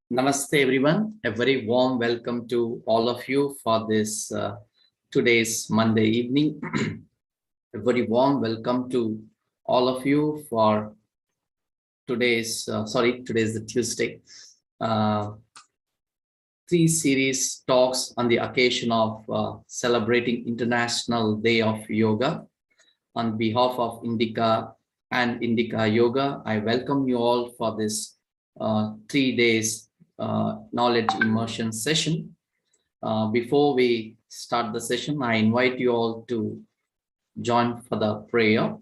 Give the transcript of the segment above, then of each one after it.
Namaste, everyone. A very warm welcome to all of you for this today's Monday evening. A very warm welcome to all of you for today's the Tuesday. Uh, Three series talks on the occasion of celebrating International Day of Yoga. On behalf of Indica and Indica Yoga, I welcome you all for this 3 days knowledge immersion session. Before we start the session, I invite you all to join for the prayer.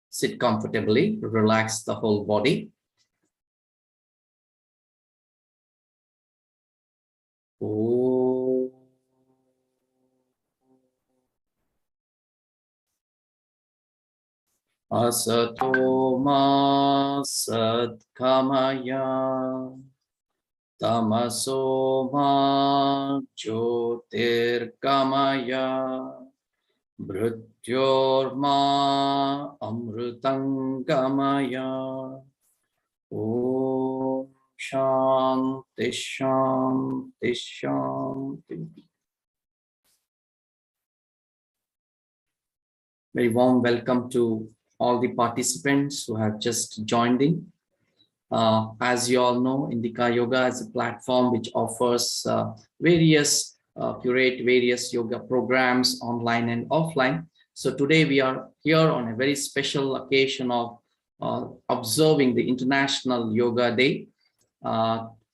Sit comfortably, relax the whole body. Asato ma sadkamaya tamaso ma jyotirgamaya mrityorma amrutangamaya. Om Shanti Shanti Shanti. Very warm welcome to all the participants who have just joined in. As you all know, Indica Yoga is a platform which offers curate various yoga programs online and offline. So today we are here on a very special occasion of observing the International Yoga Day.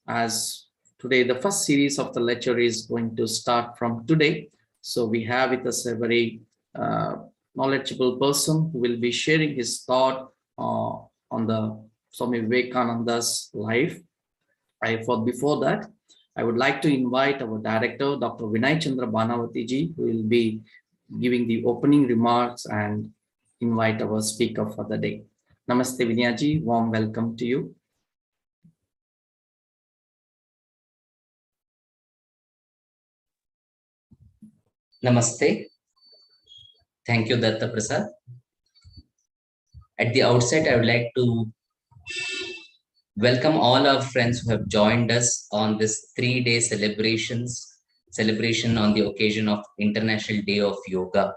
As today, the first series of the lecture is going to start from today. So we have with us a very knowledgeable person who will be sharing his thought on the Swami Vivekananda's life. Before that, I would like to invite our director, Dr. Vinay Chandra Banavati ji, who will be giving the opening remarks and invite our speaker for the day. Namaste Vinay ji, warm welcome to you. Namaste. Thank you, Datta Prasad. At the outset, I would like to welcome all our friends who have joined us on this 3-day celebration on the occasion of International Day of Yoga.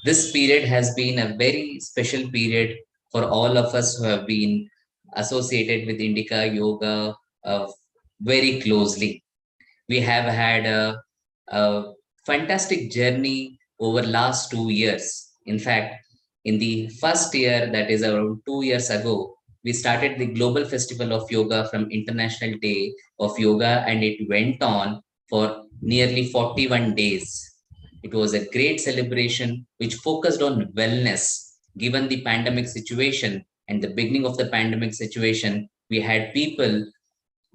This period has been a very special period for all of us who have been associated with Indica Yoga very closely. We have had a fantastic journey over last 2 years. In fact, in the first year, that is around 2 years ago, we started the Global Festival of Yoga from International Day of Yoga, and it went on for nearly 41 days. It was a great celebration which focused on wellness. Given the pandemic situation and the beginning of the pandemic situation, we had people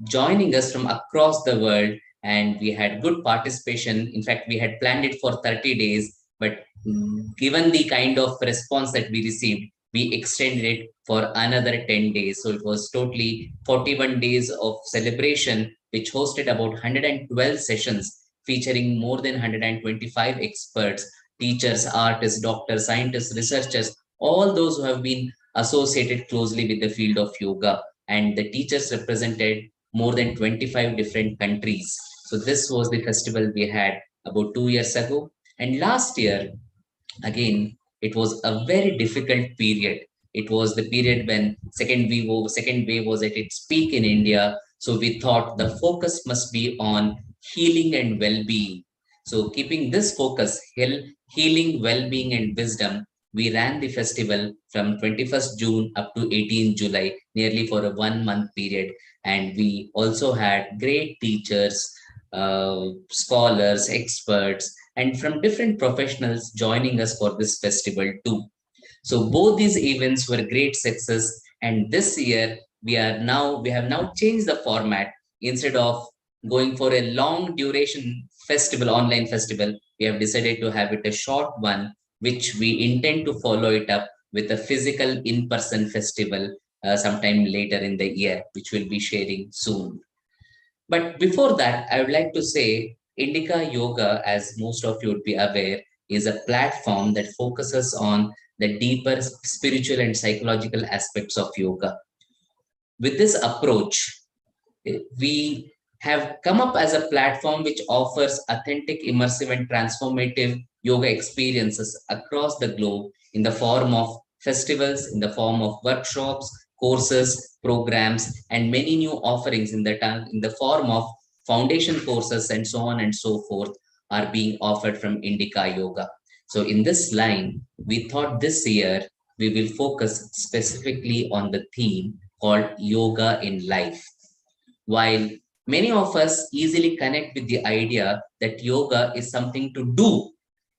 joining us from across the world, and we had good participation. In fact, we had planned it for 30 days, but given the kind of response that we received, we extended it for another 10 days. So it was totally 41 days of celebration, which hosted about 112 sessions featuring more than 125 experts, teachers, artists, doctors, scientists, researchers, all those who have been associated closely with the field of yoga. And the teachers represented more than 25 different countries. So this was the festival we had about 2 years ago. And last year, again, it was a very difficult period. It was the period when second wave was at its peak in India. So we thought the focus must be on healing and well-being. So keeping this focus, healing, well-being, and wisdom, we ran the festival from 21st June up to 18 July, nearly for a 1-month period. And we also had great teachers, scholars, experts, and from different professionals joining us for this festival too. So both these events were great success. And this year we have now changed the format. Instead of going for a long duration festival, online festival, we have decided to have it a short one, which we intend to follow it up with a physical in-person festival sometime later in the year, which we'll be sharing soon. But before that, I would like to say Indica Yoga, as most of you would be aware, is a platform that focuses on the deeper spiritual and psychological aspects of yoga. with this approach, we have come up as a platform which offers authentic, immersive, and transformative yoga experiences across the globe in the form of festivals, in the form of workshops, courses, programs, and many new offerings in the form of foundation courses and so on and so forth are being offered from Indica Yoga. So in this line, we thought this year we will focus specifically on the theme called Yoga in Life. While many of us easily connect with the idea that yoga is something to do,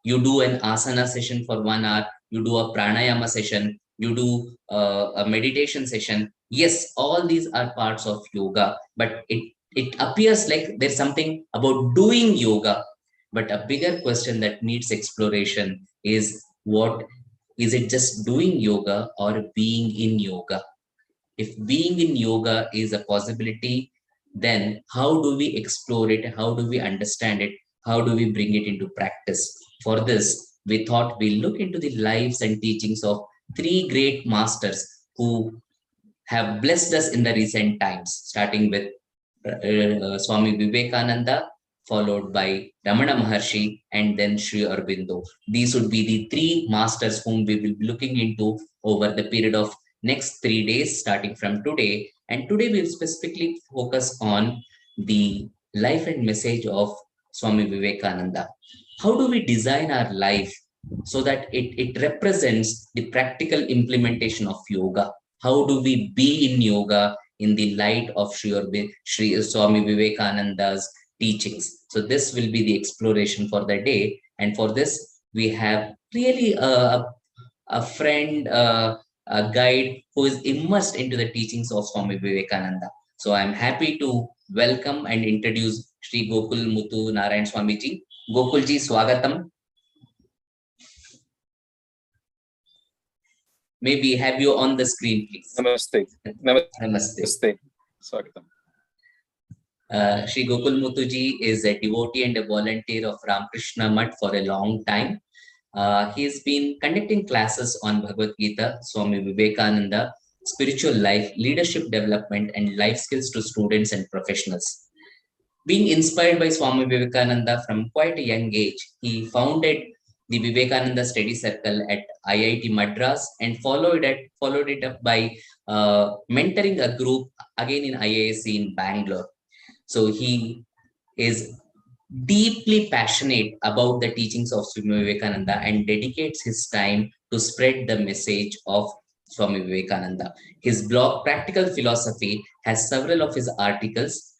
you do an asana session for 1 hour, you do a pranayama session, you do a meditation session. Yes, all these are parts of yoga, but it appears like there's something about doing yoga. But a bigger question that needs exploration is, what is it, just doing yoga or being in yoga? If being in yoga is a possibility, then how do we explore it? How do we understand it? How do we bring it into practice? For this, we thought we'll look into the lives and teachings of three great masters who have blessed us in the recent times, starting with Swami Vivekananda, followed by Ramana Maharshi, and then Sri Aurobindo. These would be the three masters whom we will be looking into over the period of next 3 days, starting from today. And today we'll specifically focus on the life and message of Swami Vivekananda. How do we design our life so that it represents the practical implementation of yoga? How do we be in yoga in the light of Sri Swami Vivekananda's teachings? So this will be the exploration for the day. And for this, we have really a friend, a guide who is immersed into the teachings of Swami Vivekananda. So I'm happy to welcome and introduce Sri Gokulmuthu Narayanaswamy ji. Gokulji, Swagatam. Maybe have you on the screen, please. Namaste. Namaste. Swagatam. Sri Gokulmuthu ji is a devotee and a volunteer of Ramakrishna Mutt for a long time. He's been conducting classes on Bhagavad Gita, Swami Vivekananda, spiritual life, leadership development, and life skills to students and professionals. Being inspired by Swami Vivekananda from quite a young age, he founded the Vivekananda Study Circle at IIT Madras and followed it up by mentoring a group again in IISc in Bangalore. So he is deeply passionate about the teachings of Swami Vivekananda and dedicates his time to spread the message of Swami Vivekananda. His blog, Practical Philosophy, has several of his articles.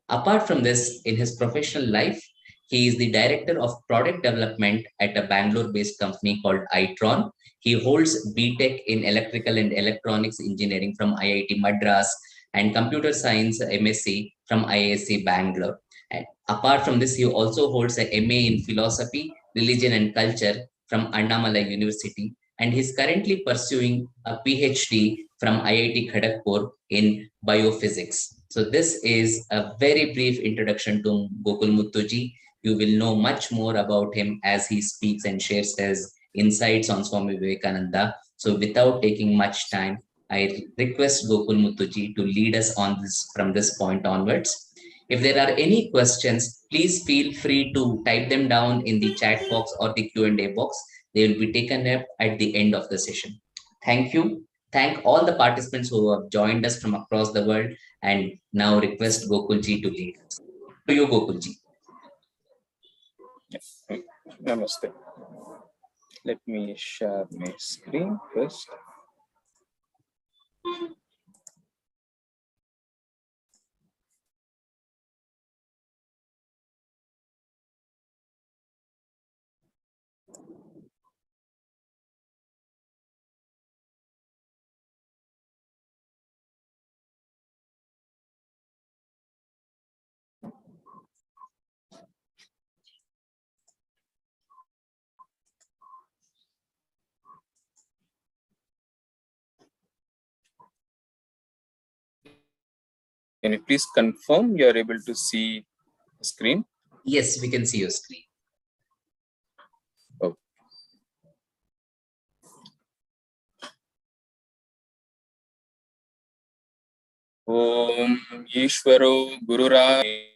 Apart from this, in his professional life, he is the director of product development at a Bangalore-based company called iTron. He holds BTech in Electrical and Electronics Engineering from IIT Madras and Computer Science MSc from IISc Bangalore. And apart from this, he also holds a MA in Philosophy, Religion and Culture from Annamalai University, and he's currently pursuing a PhD from IIT Kharagpur in Biophysics. So this is a very brief introduction to Gokulmuthu ji. You will know much more about him as he speaks and shares his insights on Swami Vivekananda. So without taking much time, I request Gokulmuthu ji to lead us on this from this point onwards. If there are any questions, please feel free to type them down in the chat box or the Q&A box. They will be taken up at the end of the session. Thank you. Thank all the participants who have joined us from across the world, and now request Gokulji to lead us. To you, Gokulji. Namaste. Let me share my screen first. Can you please confirm you are able to see the screen? Yes, we can see your screen. Oh. Om Ishvaro Gururaye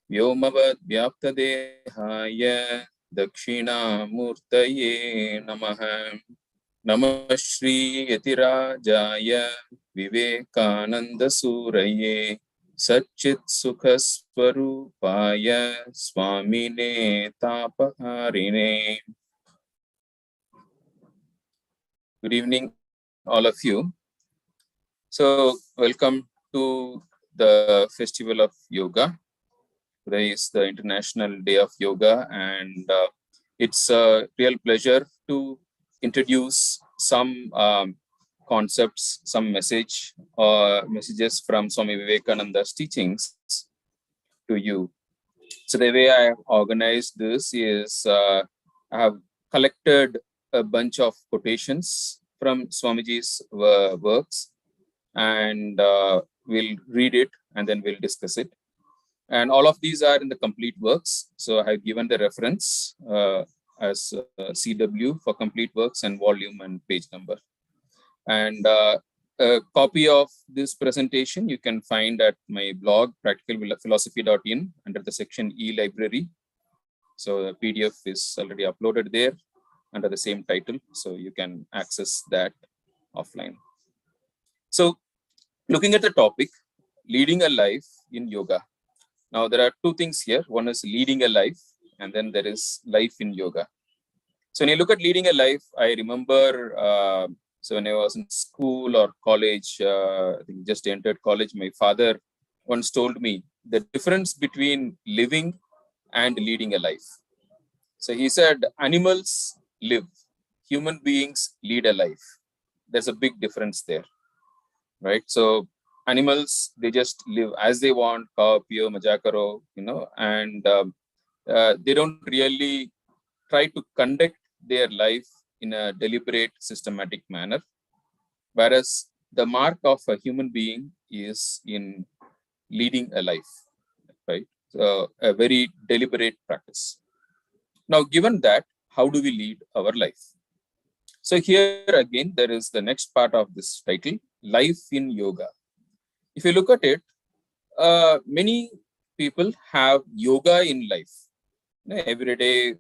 Vyomavad Vyaptadehaya Dakshina Murtaye Namaha Namah Shri Yatirajaya Vivekananda Suraye Satchit Sukhaswarupaya Swamine Tapaharine. Good evening, all of you. So, welcome to the Festival of Yoga. Today is the International Day of Yoga, and it's a real pleasure to introduce some concepts, some messages from Swami Vivekananda's teachings to you. So the way I have organized this is I have collected a bunch of quotations from Swamiji's works, and we'll read it and then we'll discuss it. And all of these are in the complete works. So I have given the reference as CW for complete works and volume and page number. And a copy of this presentation you can find at my blog, practicalphilosophy.in, under the section e-library. So the PDF is already uploaded there under the same title. So you can access that offline. So looking at the topic, leading a life in yoga. Now, there are two things here. One is leading a life, and then there is life in yoga. So when you look at leading a life, I remember, so when I was in school or college, I think just entered college, my father once told me the difference between living and leading a life. So he said, animals live, human beings lead a life. There's a big difference there, right? So animals, they just live as they want, kao, pio, maja karo, and they don't really try to conduct their life in a deliberate, systematic manner. Whereas the mark of a human being is in leading a life, right? So a very deliberate practice. Now, given that, how do we lead our life? So here again, there is the next part of this title, Life in Yoga. If you look at it, many people have yoga in life. Every day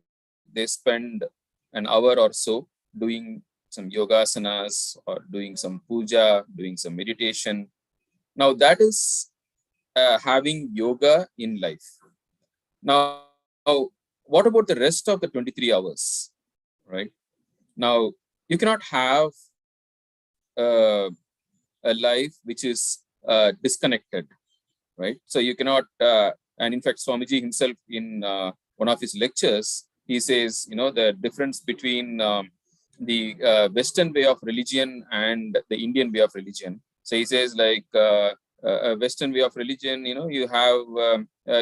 they spend an hour or so doing some yoga asanas or doing some puja, doing some meditation. Now that is having yoga in life. Now, what about the rest of the 23 hours, right? Now, you cannot have a life which is disconnected, right? So you cannot, and in fact, Swamiji himself in one of his lectures, he says, the difference between the Western way of religion and the Indian way of religion. So he says, like, a Western way of religion, you have,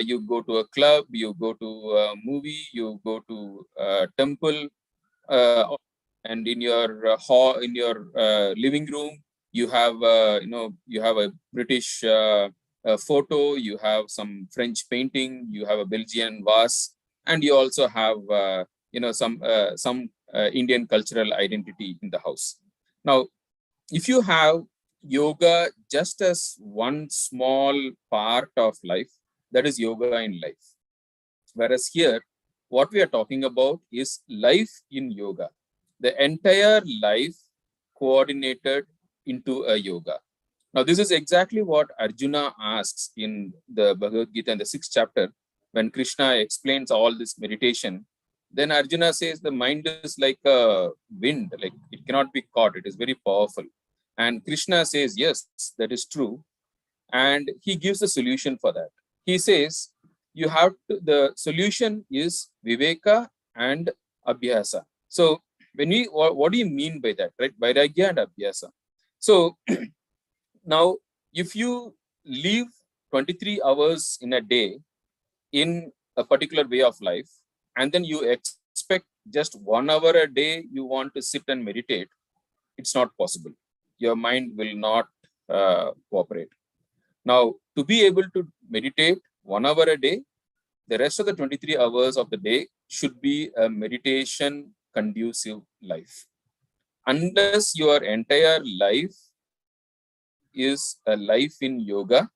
you go to a club, you go to a movie, you go to a temple, and in your hall, in your living room, you have, you have a British photo, you have some French painting, you have a Belgian vase, and you also have, some Indian cultural identity in the house. Now, if you have yoga just as one small part of life, that is yoga in life. Whereas here, what we are talking about is life in yoga, the entire life coordinated into a yoga. Now, this is exactly what Arjuna asks in the Bhagavad Gita in the 6th chapter, when Krishna explains all this meditation. Then Arjuna says the mind is like a wind, like it cannot be caught. It is very powerful. And Krishna says, yes, that is true. And he gives a solution for that. He says, you have to, the solution is Viveka and Abhyasa. So when we, what do you mean by that, right? Vairagya and Abhyasa. So now, if you live 23 hours in a day in a particular way of life, and then you expect just 1 hour a day you want to sit and meditate, it's not possible. Your mind will not cooperate. Now, to be able to meditate 1 hour a day, the rest of the 23 hours of the day should be a meditation conducive life. Unless your entire life is a life in yoga,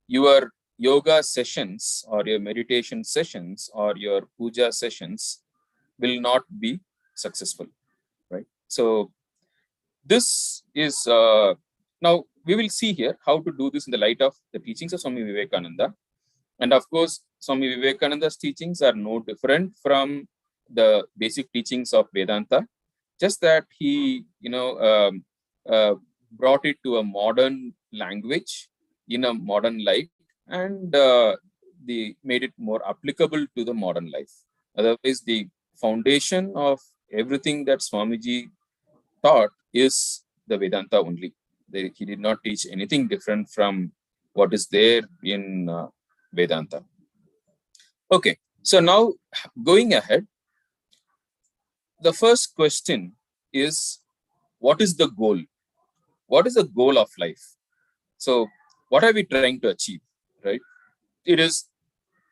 your yoga sessions or your meditation sessions or your puja sessions will not be successful, right? So this is now we will see here how to do this in the light of the teachings of Swami Vivekananda. And of course, Swami Vivekananda's teachings are no different from the basic teachings of Vedanta, just that he, brought it to a modern language in a modern light, and they made it more applicable to the modern life. Otherwise, the foundation of everything that Swamiji taught is the Vedanta only. He did not teach anything different from what is there in Vedanta. Okay, so now going ahead, the first question is, what is the goal? What is the goal of life? So what are we trying to achieve, right? It is,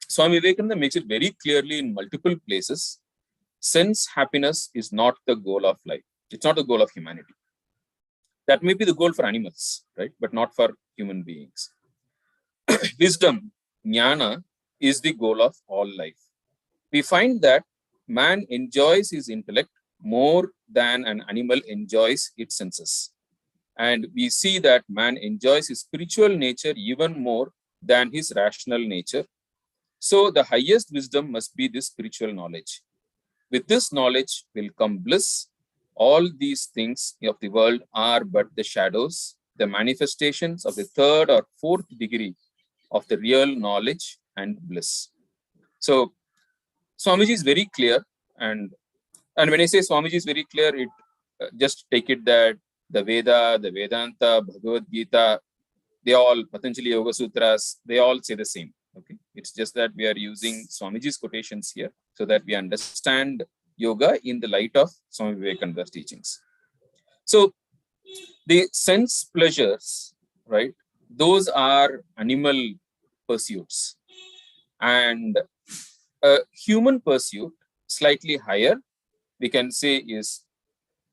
Swami Vivekananda makes it very clearly in multiple places, sense happiness is not the goal of life. It's not the goal of humanity. That may be the goal for animals, right? But not for human beings. Wisdom, jnana, is the goal of all life. We find that man enjoys his intellect more than an animal enjoys its senses. And we see that man enjoys his spiritual nature even more than his rational nature. So the highest wisdom must be this spiritual knowledge. With this knowledge will come bliss. All these things of the world are but the shadows, the manifestations of the third or fourth degree of the real knowledge and bliss. So Swamiji is very clear, and when I say Swamiji is very clear, it just take it that the Veda, the Vedanta, Bhagavad Gita, they all, Patanjali Yoga Sutras, they all say the same. Okay, it's just that we are using Swamiji's quotations here so that we understand yoga in the light of Swami Vivekananda's teachings. So the sense pleasures, right? Those are animal pursuits, and a human pursuit, slightly higher, we can say, is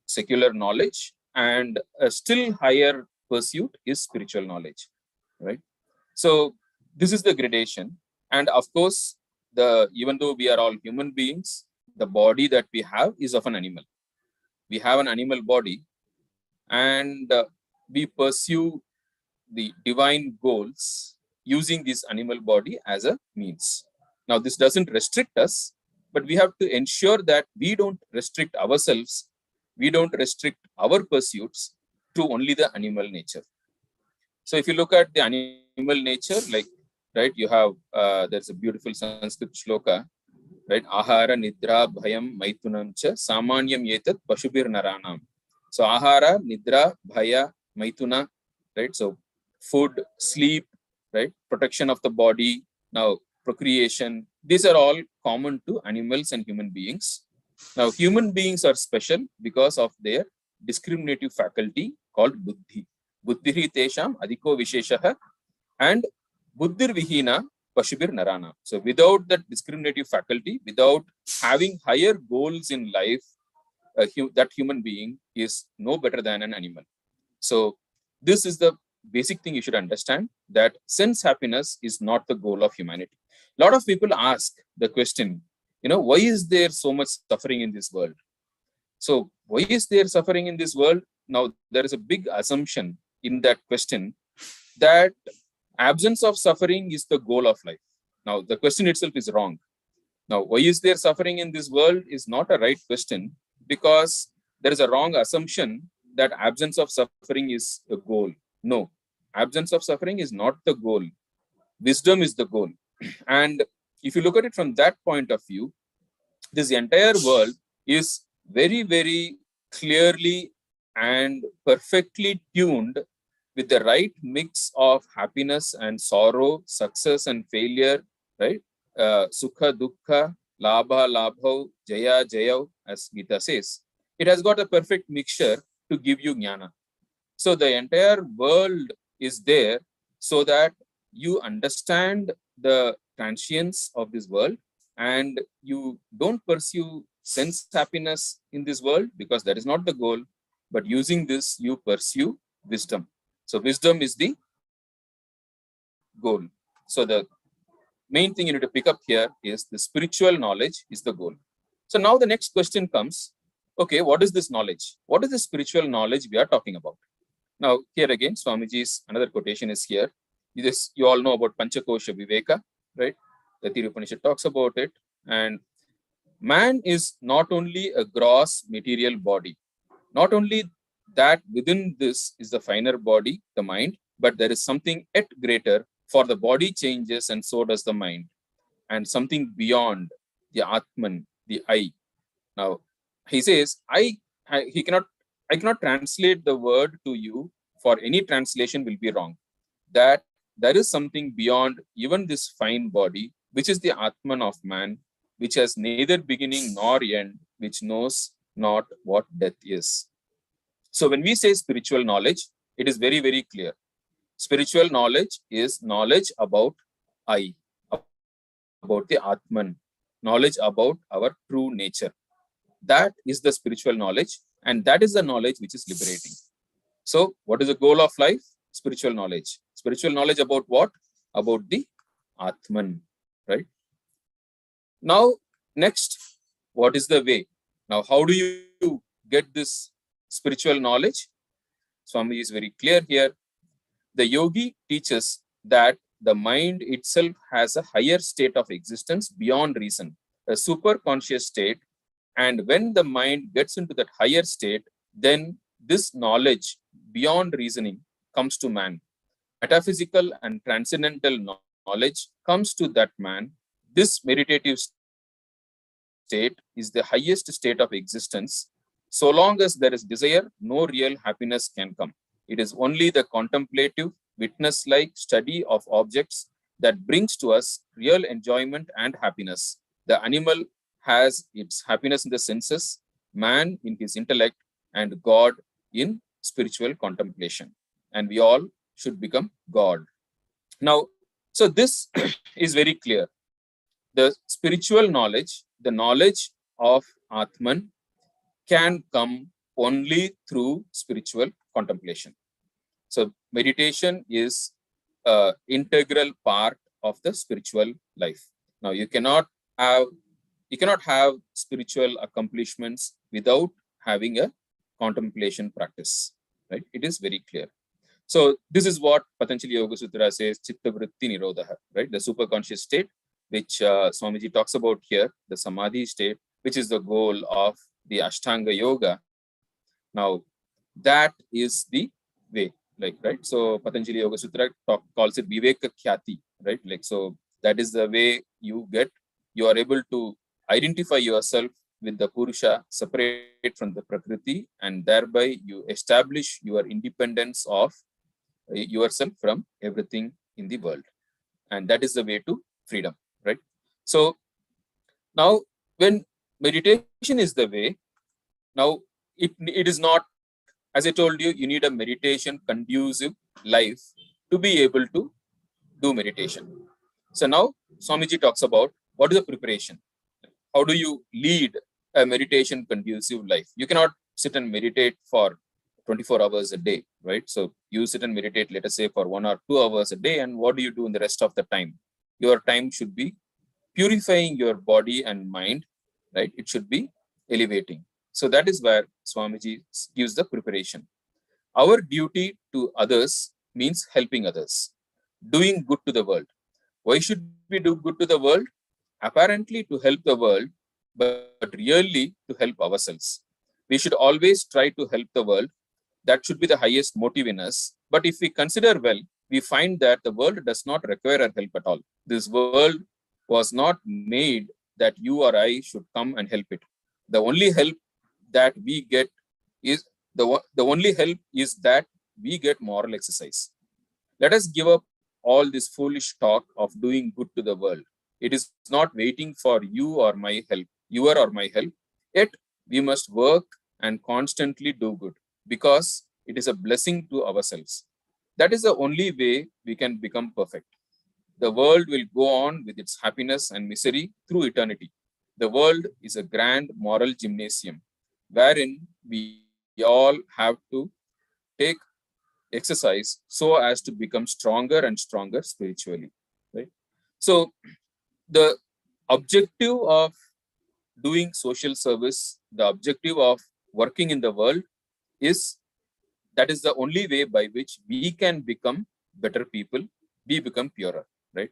secular knowledge, and a still higher pursuit is spiritual knowledge, right? So this is the gradation. And of course, even though we are all human beings, the body that we have is of an animal. We have an animal body, and we pursue the divine goals using this animal body as a means. Now, this doesn't restrict us, but we have to ensure that we don't restrict ourselves, we don't restrict our pursuits to only the animal nature. So if you look at the animal nature, like, right, you have, there's a beautiful Sanskrit shloka, right? Ahara, nidra, bhayam, maitunam cha, samanyam yetat, pashubir naranam. So ahara, nidra, bhaya, maituna, right? So food, sleep, right? Protection of the body, now procreation. These are all common to animals and human beings. Now, human beings are special because of their discriminative faculty called buddhi. Buddhiri tesham adhiko visheshaha, and buddhir vihina pashubir narana. So without that discriminative faculty, without having higher goals in life, that human being is no better than an animal. So this is the basic thing you should understand, that sense happiness is not the goal of humanity. A lot of people ask the question, why is there so much suffering in this world? So why is there suffering in this world? Now, there is a big assumption in that question that absence of suffering is the goal of life. Now, the question itself is wrong. Now, why is there suffering in this world is not a right question, because there is a wrong assumption that absence of suffering is a goal. No, absence of suffering is not the goal. Wisdom is the goal. And if you look at it from that point of view, this entire world is very, very clearly and perfectly tuned with the right mix of happiness and sorrow, success and failure, right? Sukha, dukkha, labha, labho, jaya, jaya, as Gita says. It has got a perfect mixture to give you jnana. So the entire world is there so that you understand the transience of this world, and you don't pursue sense happiness in this world because that is not the goal, but using this, you pursue wisdom. So wisdom is the goal. So the main thing you need to pick up here is the spiritual knowledge is the goal. So now the next question comes, okay, what is this knowledge? What is the spiritual knowledge we are talking about? Now, here again, Swamiji's another quotation is here. This, you all know about Panchakosha Viveka, right? The Tiri Upanishad talks about it. And man is not only a gross material body, not only that within this is the finer body, the mind, but there is something yet greater, for the body changes and so does the mind, and something beyond the Atman, the I. Now, he says, I cannot translate the word to you, for any translation will be wrong. That there is something beyond even this fine body, which is the Atman of man, which has neither beginning nor end, which knows not what death is. So when we say spiritual knowledge, it is very, very clear. Spiritual knowledge is knowledge about I, about the Atman, knowledge about our true nature. That is the spiritual knowledge, and that is the knowledge which is liberating. So what is the goal of life? Spiritual knowledge. Spiritual knowledge about what? About the Atman, right? Now, next, what is the way? Now, how do you get this spiritual knowledge? Swami is very clear here. The yogi teaches that the mind itself has a higher state of existence beyond reason, a super conscious state. And when the mind gets into that higher state, then this knowledge beyond reasoning comes to man. Metaphysical and transcendental knowledge comes to that man. This meditative state is the highest state of existence. So long as there is desire, no real happiness can come. It is only the contemplative, witness-like study of objects that brings to us real enjoyment and happiness. The animal has its happiness in the senses, man in his intellect, and God in spiritual contemplation. And we all should become God. Now, so this is very clear. The spiritual knowledge, the knowledge of Atman, can come only through spiritual contemplation. So meditation is an integral part of the spiritual life. Now you cannot have spiritual accomplishments without having a contemplation practice, right? It is very clear. So this is what Patanjali Yoga Sutra says, Chitta Vritti Nirodha, right? The superconscious state, which Swamiji talks about here, the Samadhi state, which is the goal of the Ashtanga Yoga. Now, that is the way, like, right? So Patanjali Yoga Sutra calls it Viveka Khyati, right? Like, so that is the way you are able to identify yourself with the Purusha, separate from the Prakriti, and thereby you establish your independence of yourself from everything in the world. And that is the way to freedom, right? So now when meditation is the way, now it is not, as I told you, you need a meditation conducive life to be able to do meditation. So now Swamiji talks about what is the preparation. How do you lead a meditation conducive life? You cannot sit and meditate for 24 hours a day, right? So you sit and meditate, let us say, for 1 or 2 hours a day. And what do you do in the rest of the time? Your time should be purifying your body and mind, right? It should be elevating. So that is where Swamiji gives the preparation. Our duty to others means helping others, doing good to the world. Why should we do good to the world? Apparently to help the world, but really to help ourselves. We should always try to help the world. That should be the highest motive in us. But if we consider well, we find that the world does not require our help at all. This world was not made that you or I should come and help it. The only help that we get is the only help is that we get moral exercise. Let us give up all this foolish talk of doing good to the world. It is not waiting for you or my help, your or my help. Yet we must work and constantly do good, because it is a blessing to ourselves. That is the only way we can become perfect. The world will go on with its happiness and misery through eternity. The world is a grand moral gymnasium wherein we all have to take exercise so as to become stronger and stronger spiritually, right? So the objective of doing social service, the objective of working in the world is that is the only way by which we can become better people, we become purer, right?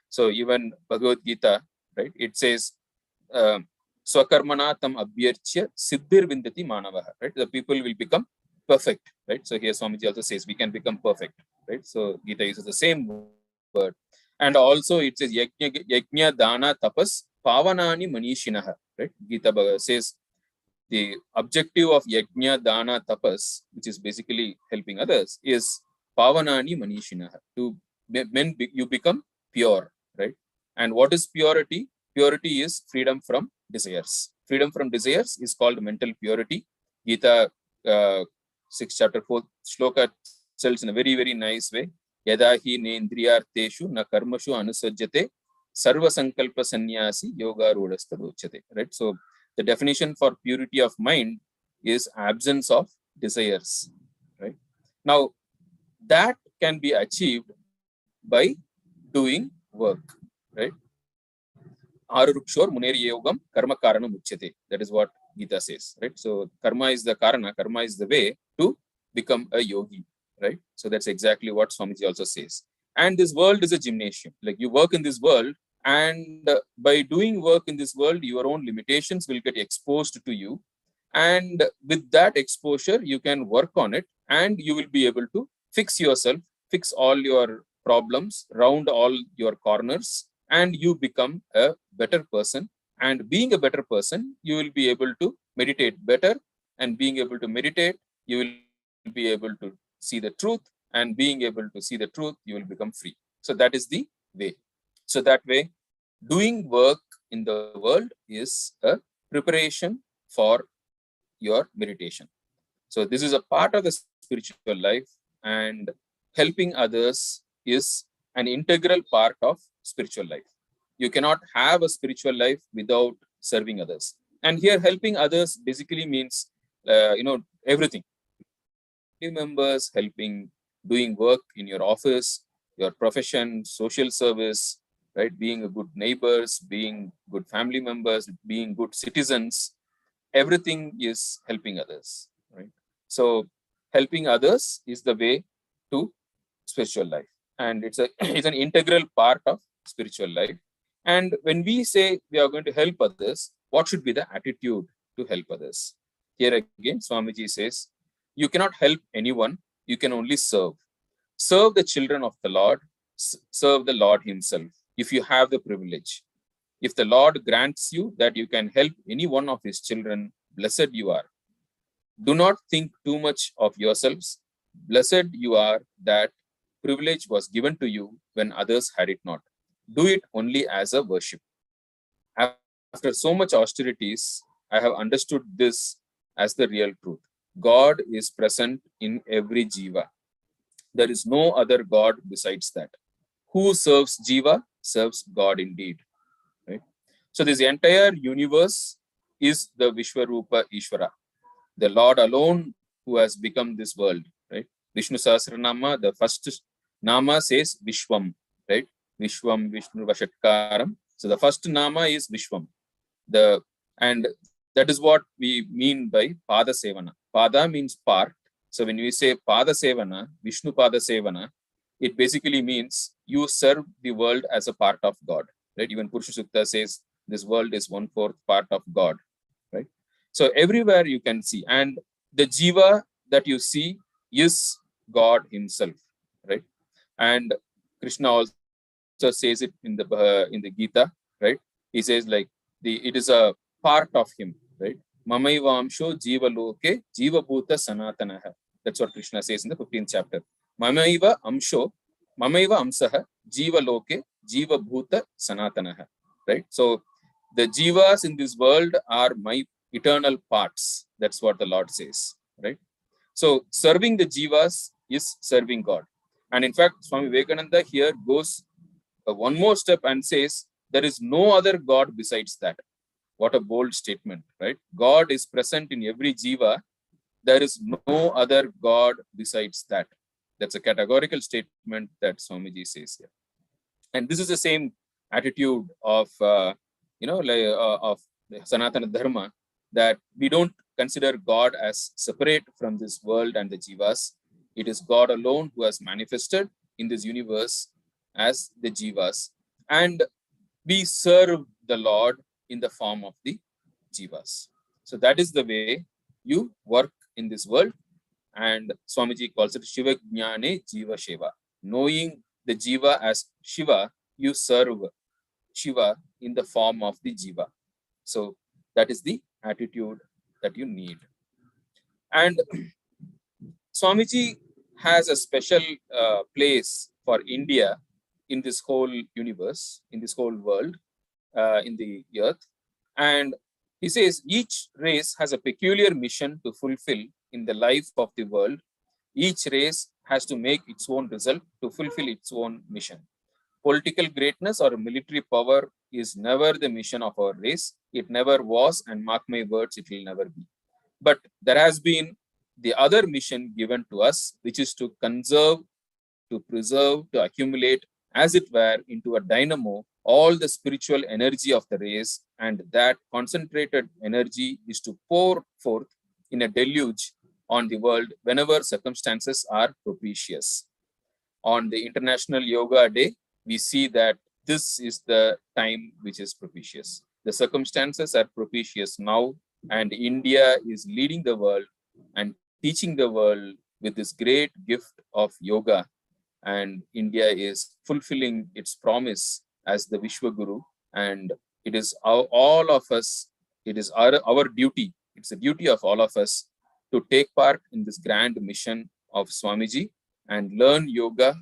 So even Bhagavad Gita, right, it says, Swakarmana tam abhyarchya siddhir vindati manavaha, right? The people will become perfect, right? So here Swamiji also says we can become perfect, right? So Gita uses the same word. And also it says yajna dana tapas pavanani manishinaha, right? Gita says the objective of yajna dana tapas, which is basically helping others, is pavanani manishinaha, to when you become pure, right? And what is purity? Purity is freedom from desires. Freedom from desires is called mental purity. Gita 6 chapter 4 shloka tells in a very, very nice way, yada hi nendriyarteshu na karmashu anusajjate sarva sankalpa sannyasi yoga rodastadochyate, right? So the definition for purity of mind is absence of desires, right? Now that can be achieved by doing work, right? Arurukshor muneri yogam karma karanam uchyate. That is what Gita says, right? So karma is the karana, karma is the way to become a yogi, right? So that's exactly what Swamiji also says. And this world is a gymnasium. Like you work in this world, and by doing work in this world, your own limitations will get exposed to you. And with that exposure, you can work on it, and you will be able to fix yourself, fix all your problems, round all your corners, and you become a better person. And being a better person, you will be able to meditate better. And being able to meditate, you will be able to see the truth. And being able to see the truth, you will become free. So that is the way. So that way, doing work in the world is a preparation for your meditation. So this is a part of the spiritual life, and helping others is an integral part of spiritual life. You cannot have a spiritual life without serving others. And here, helping others basically means, everything. Members, helping, doing work in your office, your profession, social service, right? Being a good neighbors, being good family members, being good citizens, everything is helping others, right? So helping others is the way to spiritual life, and it's it's an integral part of spiritual life. And when we say we are going to help others, what should be the attitude to help others? Here again, Swamiji says, you cannot help anyone, you can only serve. Serve the children of the Lord, serve the Lord himself, if you have the privilege. If the Lord grants you that you can help any one of his children, blessed you are. Do not think too much of yourselves. Blessed you are that privilege was given to you when others had it not. Do it only as a worship. After so much austerities, I have understood this as the real truth. God is present in every jiva. There is no other God besides that. Who serves jiva serves God indeed. Right? So this entire universe is the Vishwarupa Ishvara, the Lord alone who has become this world. Right? Vishnu Sahasranama, the first Nama says Vishwam, right? Vishwam, Vishnu Vashatkaram. So the first Nama is Vishwam. And that is what we mean by Pada Sevana. Pada means part. So when we say Pada Sevana, Vishnu Pada Sevana, it basically means you serve the world as a part of God. Right? Even Purusha Sukta says this world is 1/4 part of God. Right? So everywhere you can see, and the jiva that you see is God himself. Right? And Krishna also says it in the Gita. Right? He says like it is a part of him. Right? Mamaivamsho jiva loke jiva bhuta sanatanaha. That's what Krishna says in the 15th chapter. Mamaiva amsho, mamaiva amsaha, jiva loke, jiva bhuta sanatanaha. Right? So the jivas in this world are my eternal parts. That's what the Lord says. Right? So serving the jivas is serving God. And in fact, Swami Vivekananda here goes one more step and says, there is no other God besides that. What a bold statement, right? God is present in every jiva. There is no other God besides that. That's a categorical statement that Swamiji says here. And this is the same attitude of, of the Sanatana Dharma, that we don't consider God as separate from this world and the jivas. It is God alone who has manifested in this universe as the jivas. And we serve the Lord in the form of the jivas. So that is the way you work in this world. And Swamiji calls it Shiva Jnane Jiva Shiva. Knowing the jiva as Shiva, you serve Shiva in the form of the jiva. So that is the attitude that you need. And Swamiji has a special place for India in this whole universe, in this whole world, in the earth. And he says each race has a peculiar mission to fulfill in the life of the world. Each race has to make its own result to fulfill its own mission. Political greatness or military power is never the mission of our race. It never was, and mark my words, it will never be. But there has been the other mission given to us, which is to conserve, to preserve, to accumulate, as it were, into a dynamo, all the spiritual energy of the race, and that concentrated energy is to pour forth in a deluge on the world whenever circumstances are propitious. On the International Yoga Day, we see that this is the time which is propitious. The circumstances are propitious now, and India is leading the world and teaching the world with this great gift of yoga. And India is fulfilling its promise as the Vishwa Guru. And it is all of us, it is our duty, it's the duty of all of us to take part in this grand mission of Swamiji and learn yoga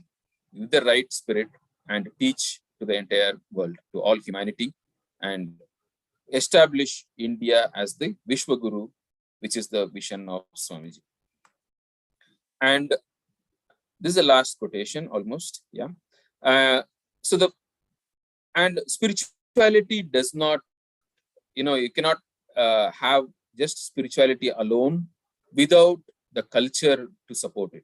with the right spirit and teach to the entire world, to all humanity, and establish India as the Vishwa Guru, which is the vision of Swamiji. And this is the last quotation almost. Yeah. And spirituality does not, you cannot have just spirituality alone without the culture to support it.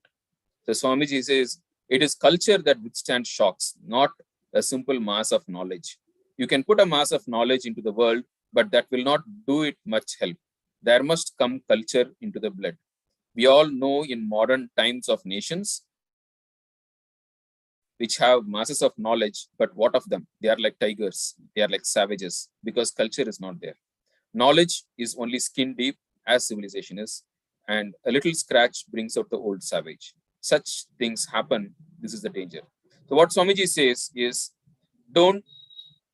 So Swamiji says, it is culture that withstands shocks, not a simple mass of knowledge. You can put a mass of knowledge into the world, but that will not do it much help. There must come culture into the blood. We all know in modern times of nations which have masses of knowledge, but what of them? They are like tigers, they are like savages, because culture is not there. Knowledge is only skin deep, as civilization is, and a little scratch brings out the old savage. Such things happen. This is the danger. So what Swamiji says is, don't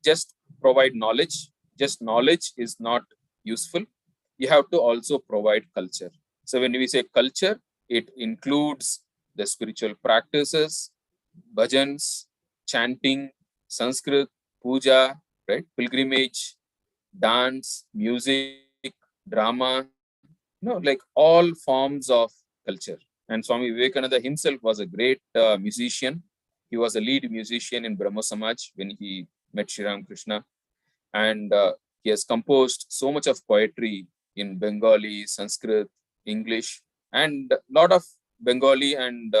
just provide knowledge. Just knowledge is not useful. You have to also provide culture. So when we say culture, it includes the spiritual practices, bhajans, chanting, Sanskrit, puja, right? Pilgrimage, dance, music, drama, like all forms of culture. And Swami Vivekananda himself was a great musician. He was a lead musician in Brahmo Samaj when he met Sri Ramakrishna. And he has composed so much of poetry in Bengali, Sanskrit, English, and a lot of Bengali and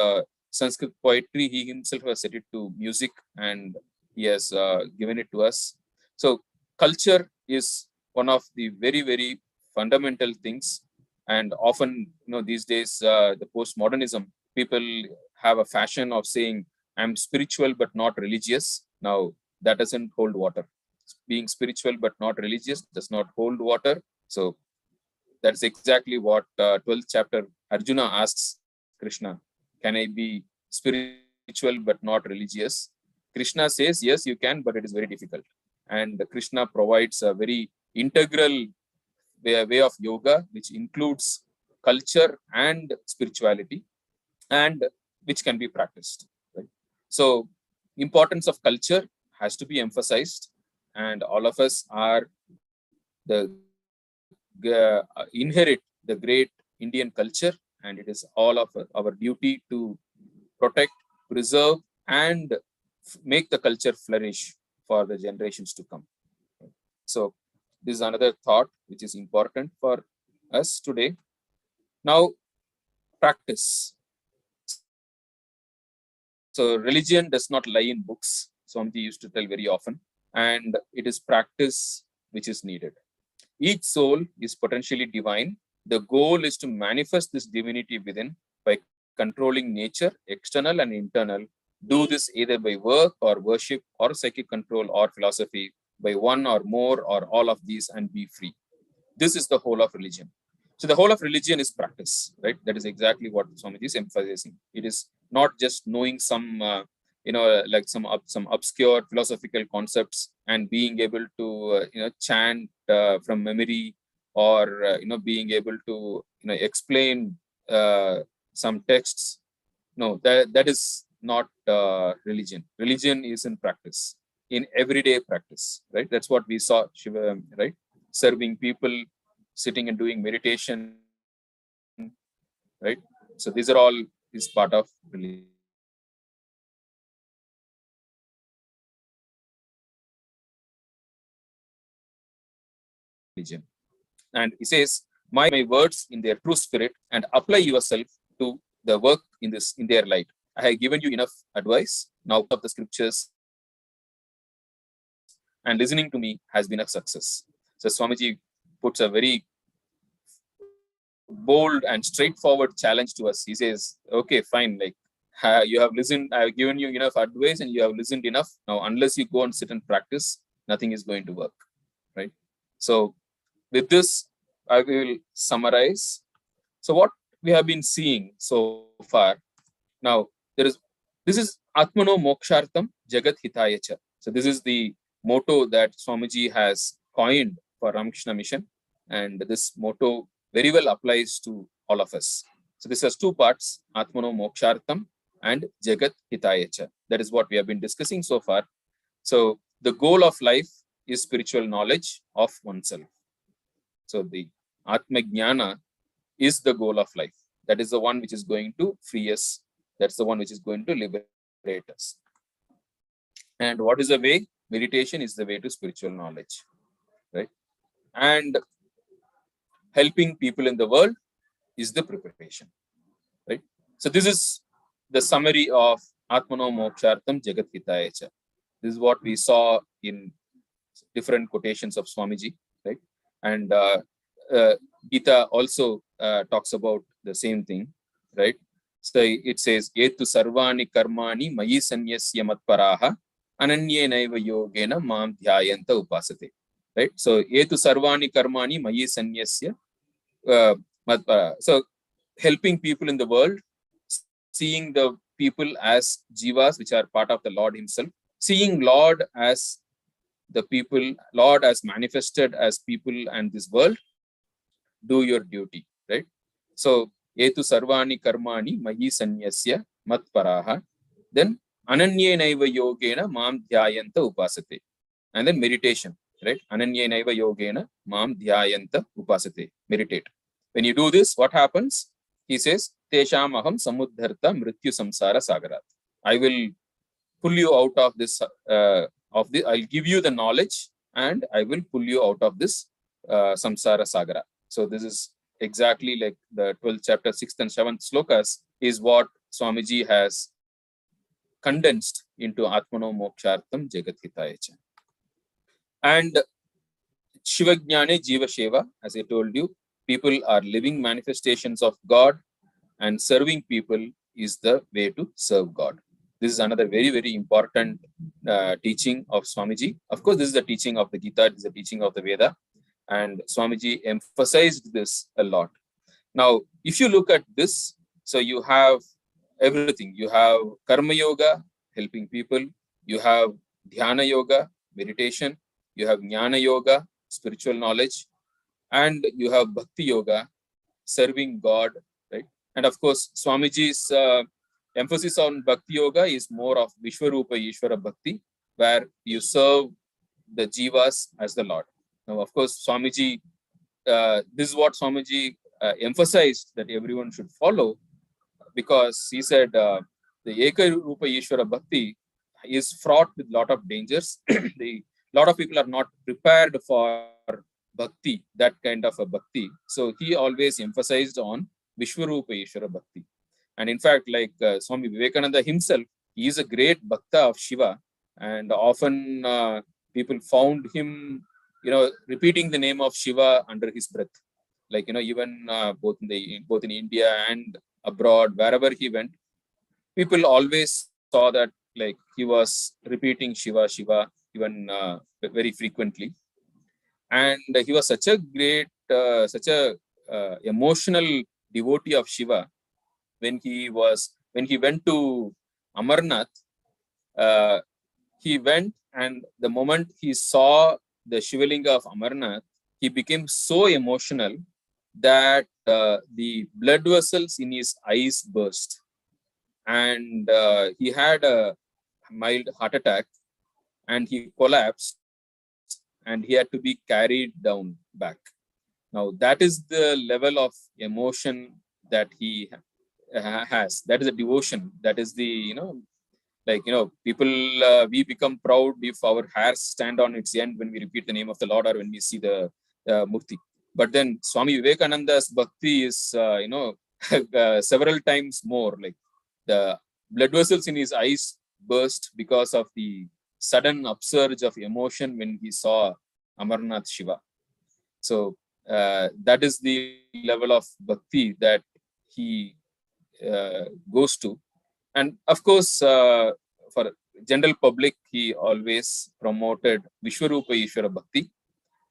Sanskrit poetry. He himself has set it to music, and he has given it to us. So culture is one of the very, very fundamental things. And often, these days, the postmodernism, people have a fashion of saying, I'm spiritual but not religious. Now, that doesn't hold water. Being spiritual but not religious does not hold water. So that's exactly what 12th chapter Arjuna asks Krishna, can I be spiritual but not religious? Krishna says, yes, you can, but it is very difficult. And Krishna provides a very integral way of yoga, which includes culture and spirituality, and which can be practiced. Right? So importance of culture has to be emphasized, and all of us are inherit the great Indian culture, and it is all of our duty to protect, preserve, and make the culture flourish for the generations to come. So this is another thought which is important for us today. Now, practice. So religion does not lie in books, Swamiji used to tell very often, and it is practice which is needed. Each soul is potentially divine. The goal is to manifest this divinity within by controlling nature, external and internal. Do this either by work or worship or psychic control or philosophy, by one or more or all of these, and be free. This is the whole of religion. So the whole of religion is practice, right? That is exactly what Swamiji is emphasizing. It is not just knowing some, like some obscure philosophical concepts and being able to, chant from memory, or being able to, explain some texts. No, that is not religion. Religion is in practice, in everyday practice, right? That's what we saw Shiva, right? Serving people, sitting and doing meditation, right? So these are all is part of religion. And he says, my words in their true spirit and apply yourself to the work in their light. I have given you enough advice. Now of the scriptures and listening to me has been a success. So Swamiji puts a very bold and straightforward challenge to us. He says, okay, fine, like you have listened, I have given you enough advice and you have listened enough. Now, unless you go and sit and practice, nothing is going to work, right? So with this, I will summarize. So what we have been seeing so far, now this is Atmano Mokshartam Jagat Hitayacha. So this is the motto that Swamiji has coined for Ramakrishna Mission, and this motto very well applies to all of us. So this has two parts, Atmano Mokshartam and Jagat Hitayacha. That is what we have been discussing so far. So the goal of life is spiritual knowledge of oneself. So the Atma Jnana is the goal of life. That is the one which is going to free us. That's the one which is going to liberate us. And what is the way? Meditation is the way to spiritual knowledge, right? And helping people in the world is the preparation, right? So this is the summary of Atmano Mokshartam Jagat Hitayacha. This is what we saw in different quotations of Swamiji, right? And Gita also talks about the same thing, right? So it says, Etu sarvani karmani mayi sanyasya matparaha ananye naiva yogena mam dhyayanta upasate. Right? So Etu sarvani karmani mayi sanyasya matparaha. So helping people in the world, seeing the people as jivas, which are part of the Lord himself, seeing Lord as the people, Lord as manifested as people and this world, do your duty, right? So, Etu sarvani karmani mayi sanyasya matparaha. Then, ananye naiva yogena mam dhyayanta upasate. And then meditation, right? Ananye naiva yogena mam dhyayanta upasate. Meditate. When you do this, what happens? He says, Tesham aham samudharta mrityu samsara sagarat. I will pull you out of this, I'll give you the knowledge and I will pull you out of this samsara sagara. So this is exactly like the 12th chapter, 6th and 7th slokas is what Swamiji has condensed into Atmano Mokshartam Jagat Hitayacha. And Shivajnane Jiva Sheva, as I told you, people are living manifestations of God, and serving people is the way to serve God. This is another very, very important teaching of Swamiji. Of course, this is the teaching of the Gita, this is the teaching of the Veda, and Swamiji emphasized this a lot. Now, if you look at this, so you have everything. You have Karma Yoga, helping people. You have Dhyana Yoga, meditation. You have Jnana Yoga, spiritual knowledge. And you have Bhakti Yoga, serving God, right? And of course, Swamiji's emphasis on Bhakti Yoga is more of Vishwarupa Ishvara Bhakti, where you serve the jivas as the Lord. Now, of course, Swamiji, this is what Swamiji emphasized that everyone should follow, because he said the Eka Rupa Ishvara Bhakti is fraught with a lot of dangers. A lot of people are not prepared for Bhakti, that kind of a Bhakti. So he always emphasized on Vishwarupa Ishvara Bhakti. And in fact, like Swami Vivekananda himself, he is a great bhakta of Shiva, and often people found him, repeating the name of Shiva under his breath. Like, even both in India and abroad, wherever he went, people always saw that like he was repeating Shiva, Shiva, even very frequently. And he was such a great, such a emotional devotee of Shiva. When he went to Amarnath, uh, he went, and the moment he saw the Shivalinga of Amarnath, he became so emotional that the blood vessels in his eyes burst, and he had a mild heart attack, and he collapsed, and he had to be carried down back. Now that is the level of emotion that he has. That is a devotion. That is the, people, we become proud if our hairs stand on its end when we repeat the name of the Lord, or when we see the murti. But then Swami Vivekananda's bhakti is, several times more. Like, the blood vessels in his eyes burst because of the sudden upsurge of emotion when he saw Amarnath Shiva. So that is the level of bhakti that he goes to. And of course, for general public, he always promoted Vishwarupa Ishvara Bhakti,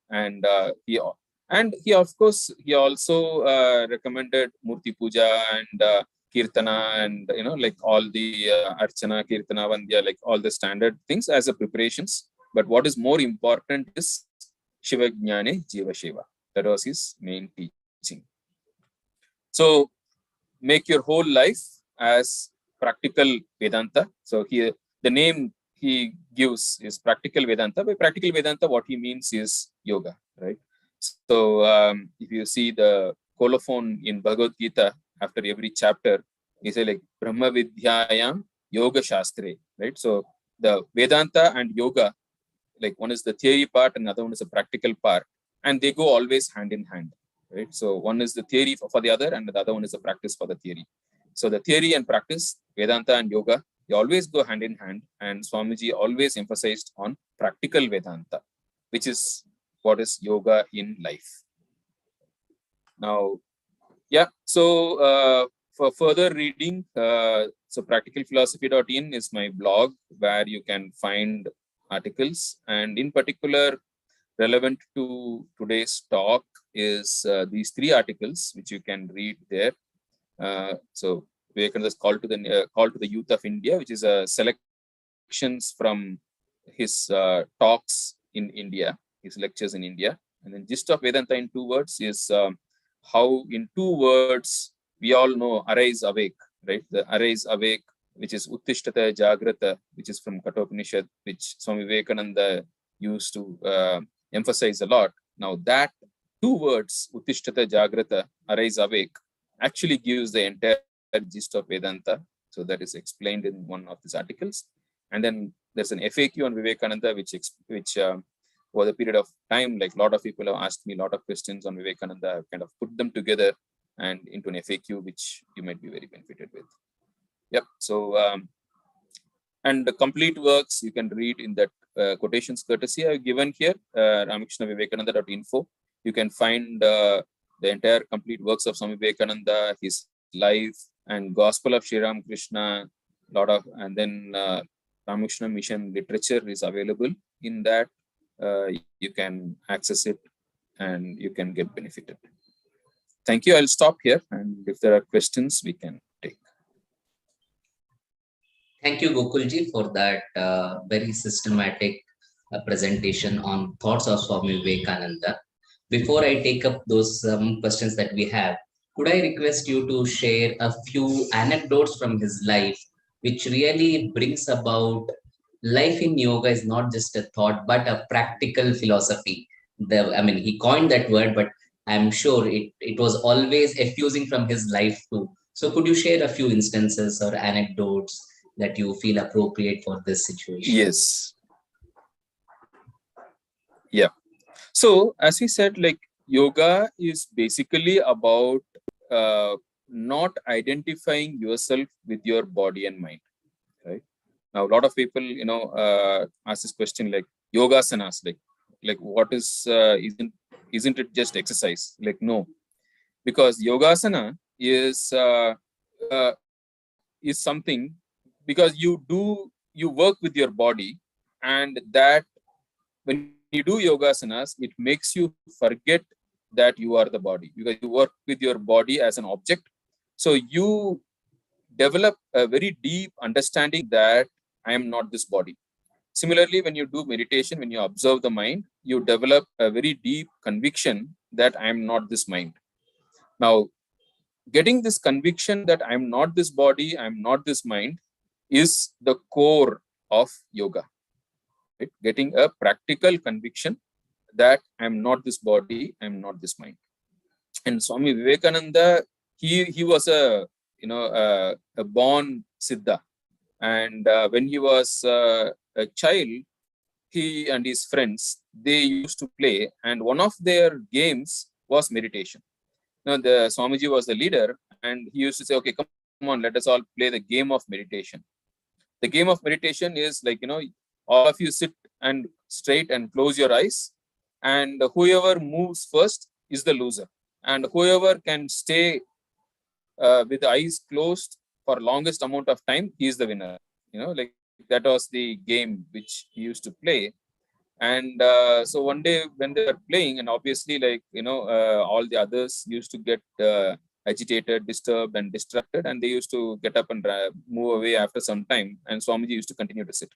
and he of course he also recommended Murti Puja and Kirtana, and like all the Archana, Kirtana, Vandya, like all the standard things as a preparations. But what is more important is Shiva Jnane Jiva Shiva. That was his main teaching. So make your whole life as practical Vedanta. So here the name he gives is practical Vedanta. By practical Vedanta, what he means is yoga, right? So if you see the colophon in Bhagavad Gita, after every chapter, he say like Brahma Vidyayam Yoga Shastre, right? So the Vedanta and yoga, like one is the theory part and another one is the practical part, and they go always hand in hand, right? So one is the theory for the other, and the other one is the practice for the theory. So the theory and practice, Vedanta and yoga, they always go hand in hand, and Swamiji always emphasized on practical Vedanta, which is what is yoga in life. Now, yeah, so for further reading, so practicalphilosophy.in is my blog where you can find articles, and in particular relevant to today's talk is these 3 articles which you can read there. So Vivekananda's call to the youth of India, which is selections from his talks in India, his lectures in India. And then gist of Vedanta in 2 words is how in 2 words we all know arise awake, right? The arise awake, which is Uttishtata Jagrata, which is from Kathopanishad, which Swami Vivekananda used to emphasize a lot. Now that 2 words, Uttishtata Jagrata, arise awake, actually gives the entire gist of Vedanta. So that is explained in one of these articles. And then there's an FAQ on Vivekananda, which over the period of time, like a lot of people have asked me a lot of questions on Vivekananda. I've kind of put them together and into an FAQ, which you might be very benefited with. Yep. So, and the complete works you can read in that quotations courtesy I've given here, ramakrishnavivekananda.info. You can find the entire complete works of Swami Vivekananda, his life and Gospel of Sri Ramakrishna, and then Ramakrishna Mission literature is available in that. You can access it and you can get benefited. Thank you. I'll stop here, and if there are questions, we can take. Thank you, Gokulji, for that very systematic presentation on thoughts of Swami Vivekananda. Before I take up those questions that we have, could I request you to share a few anecdotes from his life, which really brings about life in yoga is not just a thought, but a practical philosophy. He coined that word, but I'm sure it was always effusing from his life too. So could you share a few instances or anecdotes that you feel appropriate for this situation? Yes. Yeah. So as we said, like yoga is basically about not identifying yourself with your body and mind, right? Now, a lot of people, ask this question like yogasanas, like what is, isn't it just exercise? Like, no, because yogasana uh, is something, because you work with your body, and that when you do yogasanas, it makes you forget that you are the body, because you work with your body as an object. So you develop a very deep understanding that I am not this body. Similarly, when you do meditation, when you observe the mind, you develop a very deep conviction that I am not this mind. Now, getting this conviction that I am not this body, I am not this mind, is the core of yoga. Right? Getting a practical conviction that I am not this body, I am not this mind. And Swami Vivekananda, he was a born Siddha, and when he was a child, he and his friends, they used to play, and one of their games was meditation. Now, the Swamiji was the leader, and he used to say, "Okay, come on, let us all play the game of meditation." The game of meditation is like, all of you sit and straight and close your eyes, and whoever moves first is the loser, and whoever can stay with the eyes closed for longest amount of time, he is the winner. Like that was the game which he used to play. And so one day when they were playing, and obviously, like, all the others used to get agitated, disturbed, and distracted, and they used to get up and move away after some time. And Swamiji used to continue to sit.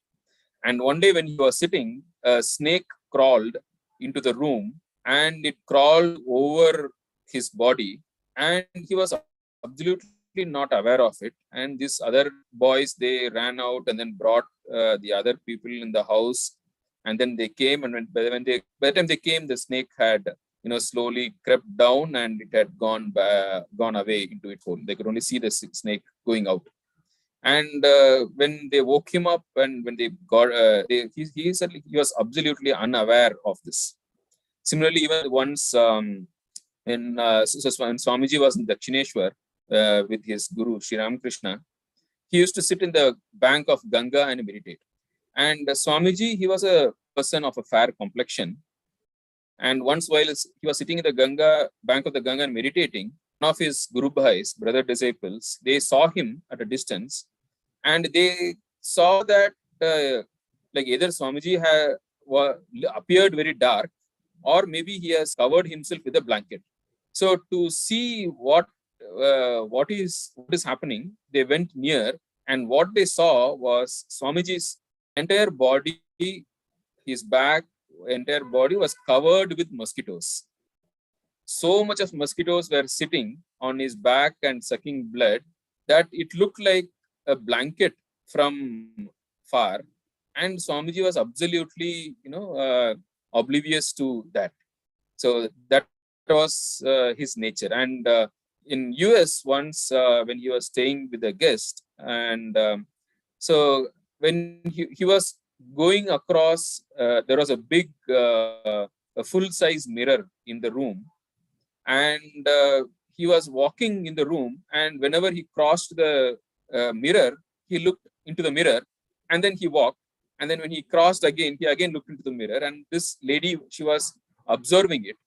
And one day when he was sitting, a snake crawled into the room, and it crawled over his body, and he was absolutely not aware of it. And these other boys, they ran out and then brought the other people in the house, and then they came, and by the time they came, the snake had slowly crept down, and it had gone away into its hole. They could only see the snake going out. And when they woke him up, and when they got he said he was absolutely unaware of this. Similarly, even once when Swamiji was in Dakshineshwar with his guru Sri Ramakrishna, he used to sit in the bank of Ganga and meditate. And Swamiji, he was a person of a fair complexion. And once, while he was sitting in the bank of the Ganga and meditating, one of his Guru Bhais, brother disciples, they saw him at a distance, and they saw that like either Swamiji appeared very dark, or maybe he has covered himself with a blanket. So to see what is happening, they went near, and what they saw was Swamiji's entire body, his back, entire body was covered with mosquitoes. So much of mosquitoes were sitting on his back and sucking blood that it looked like a blanket from far. And Swamiji was absolutely, oblivious to that. So that was his nature. And in US once, when he was staying with a guest, and so when he was going across, there was a big, a full-size mirror in the room, and he was walking in the room, and whenever he crossed the mirror, he looked into the mirror, and then he walked, and then when he crossed again, he again looked into the mirror, and this lady, she was observing it,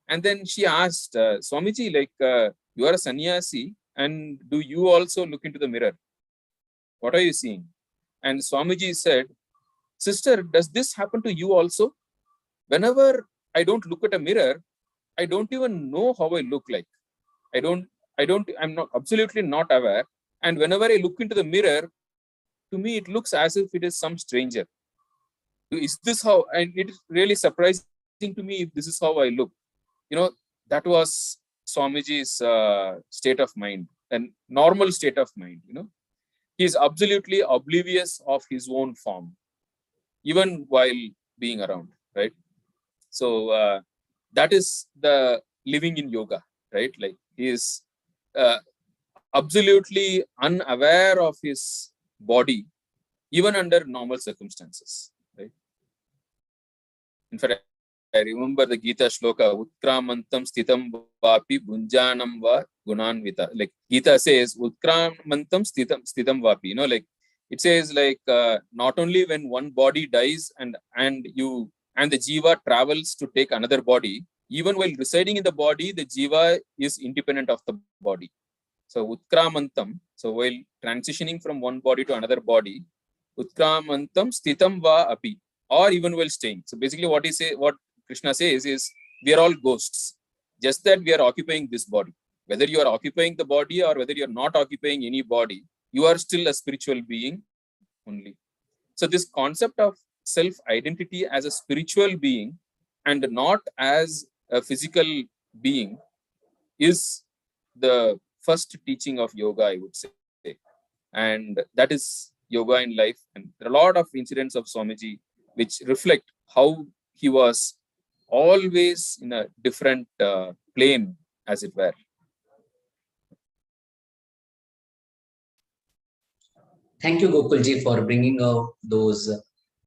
and then she asked, Swamiji, like, you are a sannyasi, and do you also look into the mirror? What are you seeing? And Swamiji said, sister, does this happen to you also? Whenever I don't look at a mirror, I don't even know how I look like. I'm not absolutely not aware. And whenever I look into the mirror, to me, it looks as if it is some stranger. Is this how, and it is really surprising to me if this is how I look. That was Swamiji's state of mind, and normal state of mind. He is absolutely oblivious of his own form, even while being around, right? So that is the living in yoga, right? Like, he is absolutely unaware of his body, even under normal circumstances, right? In fact, I remember the Gita shloka, Utkramantam sthitam vapi bhunjanam va gunanvita. Like, Gita says, Utkramantam sthitam vapi, like, It says like not only when one body dies and the jiva travels to take another body, even while residing in the body, the jiva is independent of the body. So utkramantam, so while transitioning from one body to another body, utkramantam sthitam va api, or even while staying. So basically what Krishna says is, we are all ghosts, just that we are occupying this body. Whether you are occupying the body or whether you are not occupying any body, you are still a spiritual being only. So this concept of self-identity as a spiritual being and not as a physical being is the first teaching of yoga, I would say. And that is yoga in life. And there are a lot of incidents of Swamiji which reflect how he was always in a different plane, as it were. Thank you, Gokulji, for bringing out those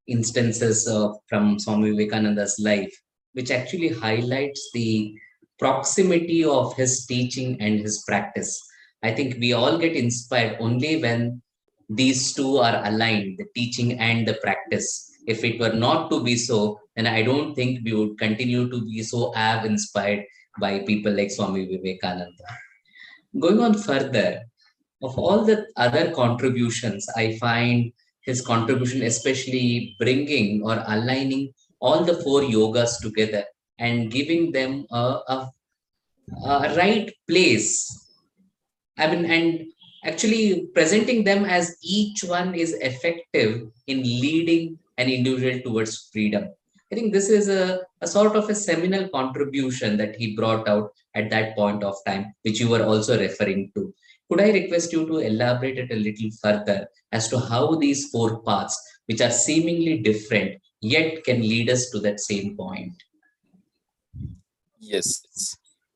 instances from Swami Vivekananda's life, which actually highlights the proximity of his teaching and his practice. I think we all get inspired only when these two are aligned, the teaching and the practice. If it were not to be so, then I don't think we would continue to be so inspired by people like Swami Vivekananda. Going on further, of all the other contributions, I find his contribution especially bringing or aligning all the four yogas together and giving them a right place. I mean, and actually presenting them as each one is effective in leading an individual towards freedom. I think this is a sort of a seminal contribution that he brought out at that point of time, which you were also referring to. Could I request you to elaborate it a little further as to how these four paths, which are seemingly different, yet can lead us to that same point? Yes.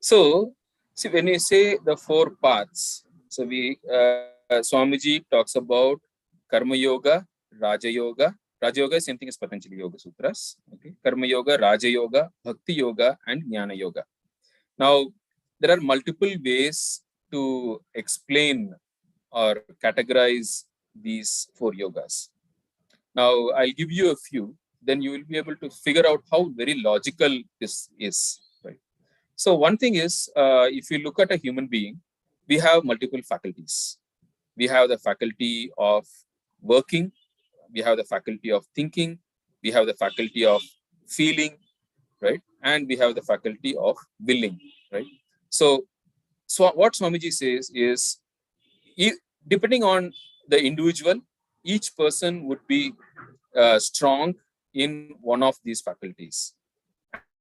So, see, when we say the four paths, so Swamiji talks about Karma Yoga, Raja Yoga. Raja Yoga is same thing as Patanjali Yoga Sutras. Okay, Karma Yoga, Raja Yoga, Bhakti Yoga, and Jnana Yoga. Now, there are multiple ways to explain or categorize these four yogas. Now, I'll give you a few, then you will be able to figure out how very logical this is. Right? So one thing is, if you look at a human being, we have multiple faculties. We have the faculty of working, we have the faculty of thinking, we have the faculty of feeling, right? And we have the faculty of willing, right? So what Swamiji says is, depending on the individual, each person would be strong in one of these faculties.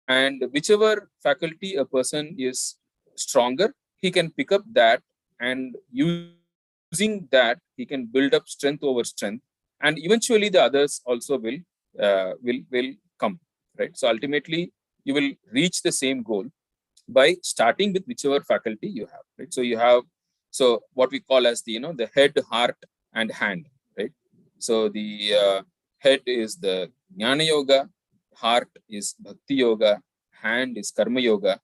And whichever faculty a person is stronger, he can pick up that, and using that, he can build up strength over strength. And eventually the others also will come, right? So ultimately, you will reach the same goal by starting with whichever faculty you have, right? So you have, so what we call as the, the head, heart, and hand, right? So the head is the Jnana Yoga, heart is Bhakti Yoga, hand is Karma Yoga,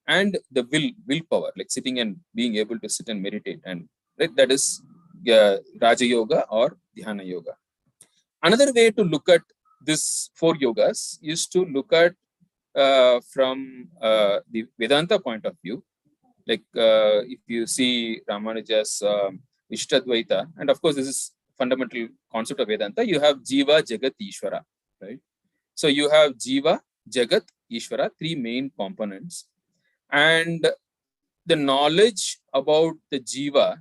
and the willpower, like sitting and being able to sit and meditate, and right, that is Raja Yoga or Dhyana Yoga. Another way to look at this four yogas is to look at from the Vedanta point of view. Like if you see Ramanuja's Ishtadvaita, and of course this is fundamental concept of Vedanta, you have Jiva, Jagat, Ishvara, right? So you have Jiva, Jagat, Ishvara, three main components. And the knowledge about the Jiva,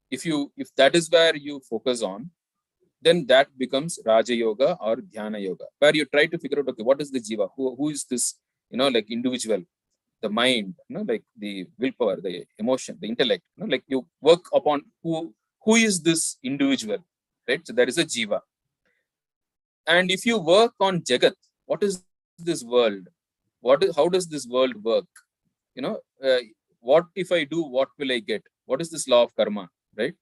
if that is where you focus on, then that becomes Raja Yoga or Dhyana Yoga, where you try to figure out, okay, what is the Jiva? Who is this, like individual, the mind, like the willpower, the emotion, the intellect, like you work upon who is this individual, right? So there is a Jiva. And if you work on Jagat, what is this world? How does this world work? What if I do, what will I get? What is this law of karma, right?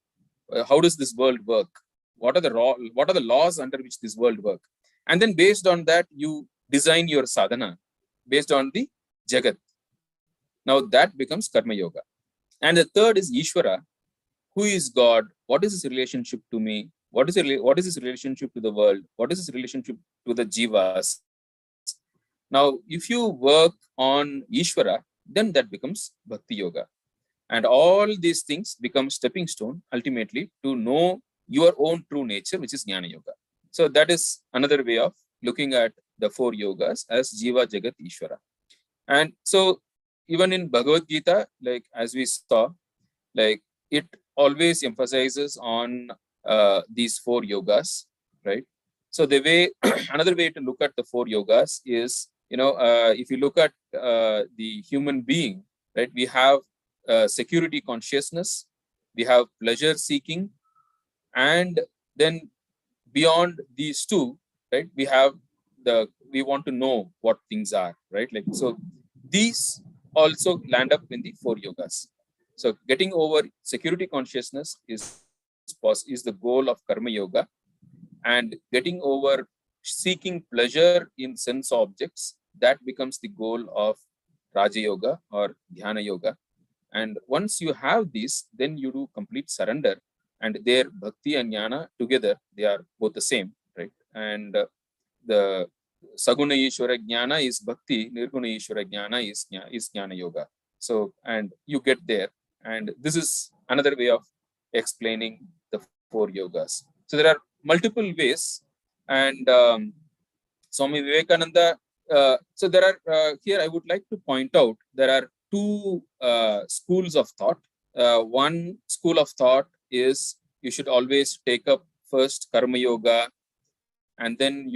How does this world work? What are the laws under which this world work? And then based on that, you design your sadhana based on the Jagat. Now that becomes Karma Yoga. And the third is Ishvara. Who is God? What is his relationship to me? what is this relationship to the world? What is this relationship to the jivas? Now, if you work on Ishvara, then that becomes Bhakti Yoga. And all these things become stepping stone ultimately to know your own true nature, which is Jnana Yoga. So that is another way of looking at the 4 yogas as Jiva, Jagat, Ishvara. And so even in Bhagavad Gita, like as we saw, like it always emphasizes on these 4 yogas, right? So the way, another way to look at the 4 yogas is, if you look at the human being, right, we have security consciousness, we have pleasure seeking, and then beyond these 2, right, we want to know what things are, right? Like, so these also land up in the 4 yogas. So getting over security consciousness is the goal of Karma Yoga, and getting over seeking pleasure in sense objects, that becomes the goal of Raja Yoga or Dhyana Yoga. And once you have these, then you do complete surrender, and their Bhakti and Jnana together, they are both the same, right? And the Saguna Ishvara Jnana is Bhakti, Nirguna Ishvara Jnana is Jnana Yoga. So, and you get there. And this is another way of explaining the 4 yogas. So there are multiple ways. And Swami Vivekananda, so there are, here I would like to point out, there are 2 schools of thought. One school of thought is you should always take up first Karma Yoga, and then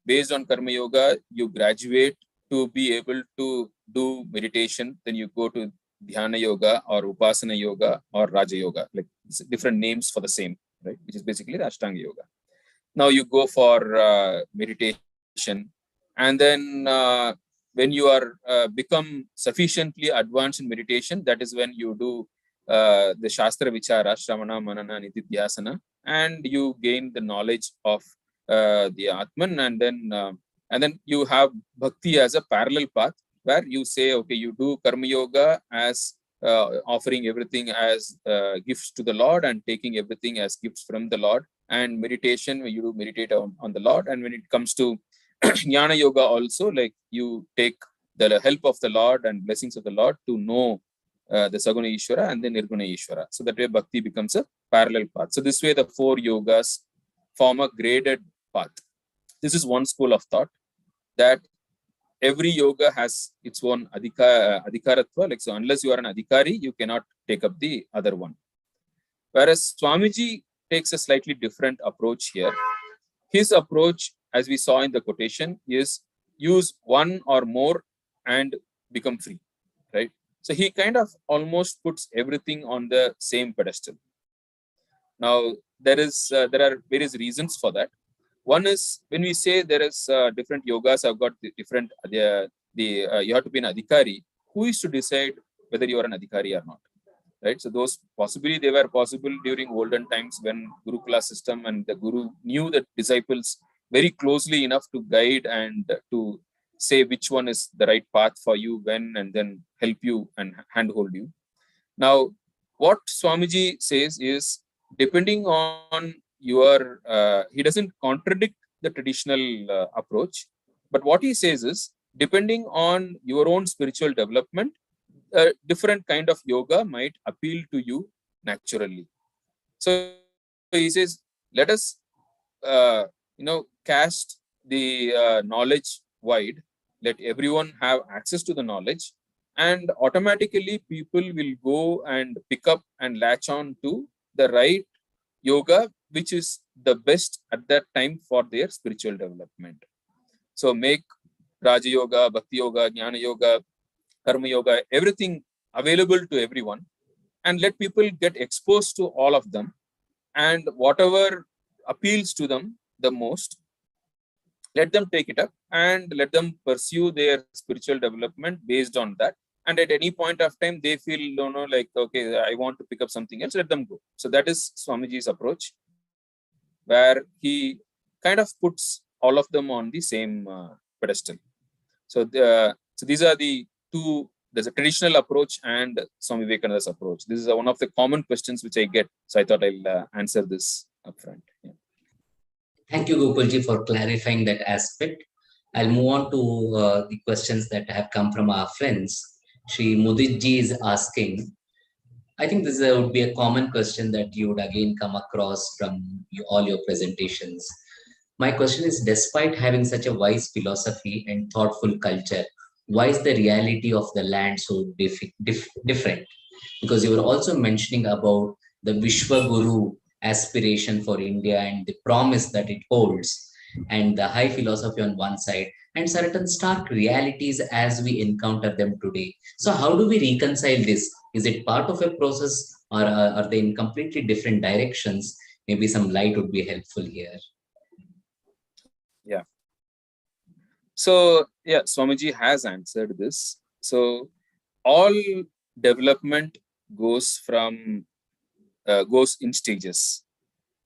based on Karma Yoga, you graduate to be able to do meditation. Then you go to Dhyana Yoga or Upasana Yoga or Raja Yoga, like different names for the same, right? Which is basically the Ashtanga Yoga. Now you go for meditation, and then when you are become sufficiently advanced in meditation, that is when you do the Shastra Vichara, Shravana, Manana, Nididhyasana, and you gain the knowledge of the Atman, and then you have Bhakti as a parallel path, where you say, okay, you do Karma Yoga as offering everything as gifts to the Lord and taking everything as gifts from the Lord, and meditation, when you do meditate on the Lord. And when it comes to Jnana Yoga also, like you take the help of the Lord and blessings of the Lord to know the Saguna Ishvara and then Nirguna Ishvara. So that way Bhakti becomes a parallel path. So this way the 4 yogas form a graded path. This is one school of thought, that every yoga has its own adhikaratva. Like, so unless you are an adhikari, you cannot take up the other one. Whereas Swamiji takes a slightly different approach here. His approach, as we saw in the quotation, is use one or more and become free, right? So he kind of almost puts everything on the same pedestal. Now, there are various reasons for that. One is, when we say there is different yogas have got the different, you have to be an adhikari. Who is to decide whether you are an adhikari or not? Right? So those possibly they were possible during olden times when Gurukula system, and the Guru knew the disciples very closely enough to guide and to say which one is the right path for you when, and then help you and handhold you. Now, what Swamiji says is, depending on your, he doesn't contradict the traditional approach, but what he says is, depending on your own spiritual development, a different kind of yoga might appeal to you naturally. So he says, let us, cast the knowledge wide, let everyone have access to the knowledge, and automatically people will go and pick up and latch on to the right yoga, which is the best at that time for their spiritual development. So make Raja Yoga, Bhakti Yoga, Jnana Yoga, Karma Yoga, everything available to everyone, and let people get exposed to all of them, and whatever appeals to them the most, let them take it up and let them pursue their spiritual development based on that. And at any point of time, they feel, like, okay, I want to pick up something else, let them go. So that is Swamiji's approach, where he kind of puts all of them on the same pedestal. So these are the two. There's a traditional approach and Swami Vivekananda's approach. This is one of the common questions which I get. So I thought I'll answer this upfront. Yeah. Thank you, Gopalji, for clarifying that aspect. I'll move on to the questions that have come from our friends. Shri Muditji is asking, I think this would be a common question that you would again come across from all your presentations. My question is, despite having such a wise philosophy and thoughtful culture, why is the reality of the land so different? Because you were also mentioning about the Vishwa Guru aspiration for India and the promise that it holds, and the high philosophy on one side, and certain stark realities as we encounter them today. So, how do we reconcile this? Is it part of a process, or are they in completely different directions? Maybe some light would be helpful here. Yeah. So, yeah, Swamiji has answered this. So, all development goes in stages: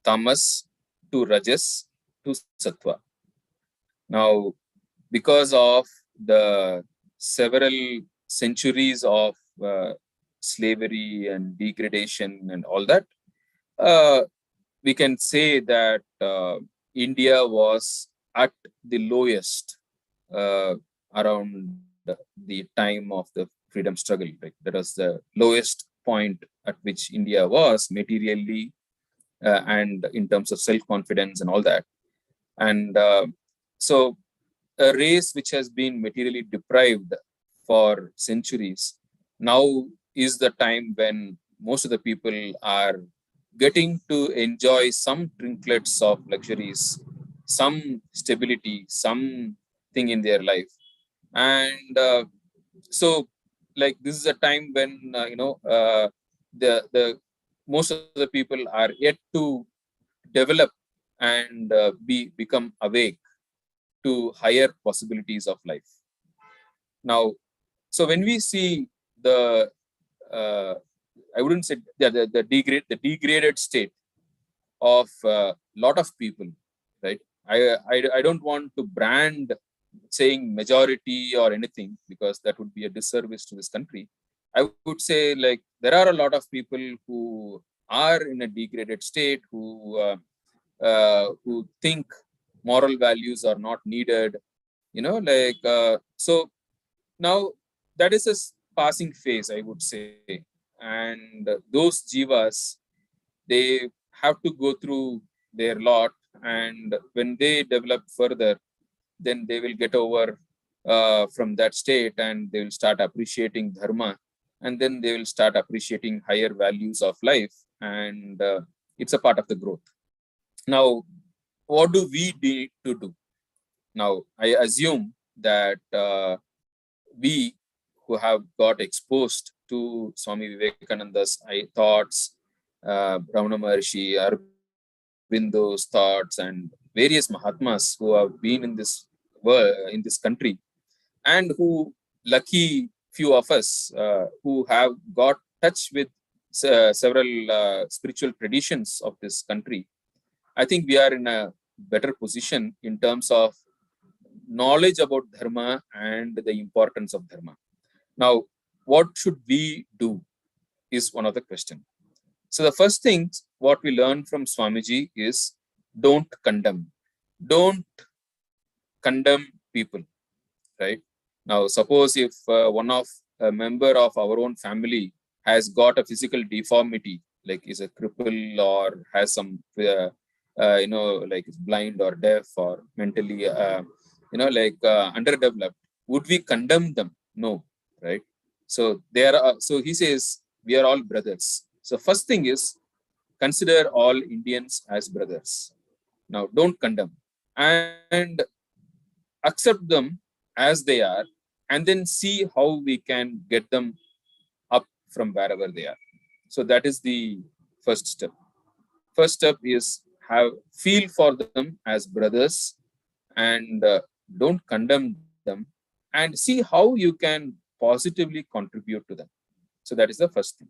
tamas to rajas to sattva. Now, because of the several centuries of slavery and degradation and all that, we can say that India was at the lowest around the time of the freedom struggle. Like, that was the lowest point at which India was materially and in terms of self-confidence and all that. And so a race which has been materially deprived for centuries now is the time when most of the people are getting to enjoy some trinklets of luxuries, some stability, something in their life. And so, like, this is a time when the most of the people are yet to develop and become awake to higher possibilities of life. Now, so when we see the I wouldn't say the degraded state of a lot of people, right? I don't want to brand saying majority or anything, because that would be a disservice to this country. I would say, like, there are a lot of people who are in a degraded state, who think moral values are not needed, so now that is a passing phase, I would say. And those jivas, they have to go through their lot, and when they develop further, then they will get over from that state, and they will start appreciating dharma, and then they will start appreciating higher values of life, and it's a part of the growth. Now, what do we need to do? Now, I assume that we who have got exposed to Swami Vivekananda's thoughts, Ramana Maharshi, Aurobindo's thoughts, and various Mahatmas who have been in this world, in this country, and who, lucky few of us, who have got touch with several spiritual traditions of this country, I think we are in a better position in terms of knowledge about dharma and the importance of dharma. Now, what should we do is one of the questions. So the first thing what we learn from Swamiji is, don't condemn. Don't condemn people, right? Now, suppose if one of a member of our own family has got a physical deformity, like is a cripple or has some, like is blind or deaf or mentally, underdeveloped, would we condemn them? No, right? So so he says we are all brothers. So first thing is, consider all Indians as brothers. Now, don't condemn, and accept them as they are, and then see how we can get them up from wherever they are. So that is the first step. First step is feel for them as brothers, and don't condemn them, and see how you can positively contribute to them. So that is the first thing.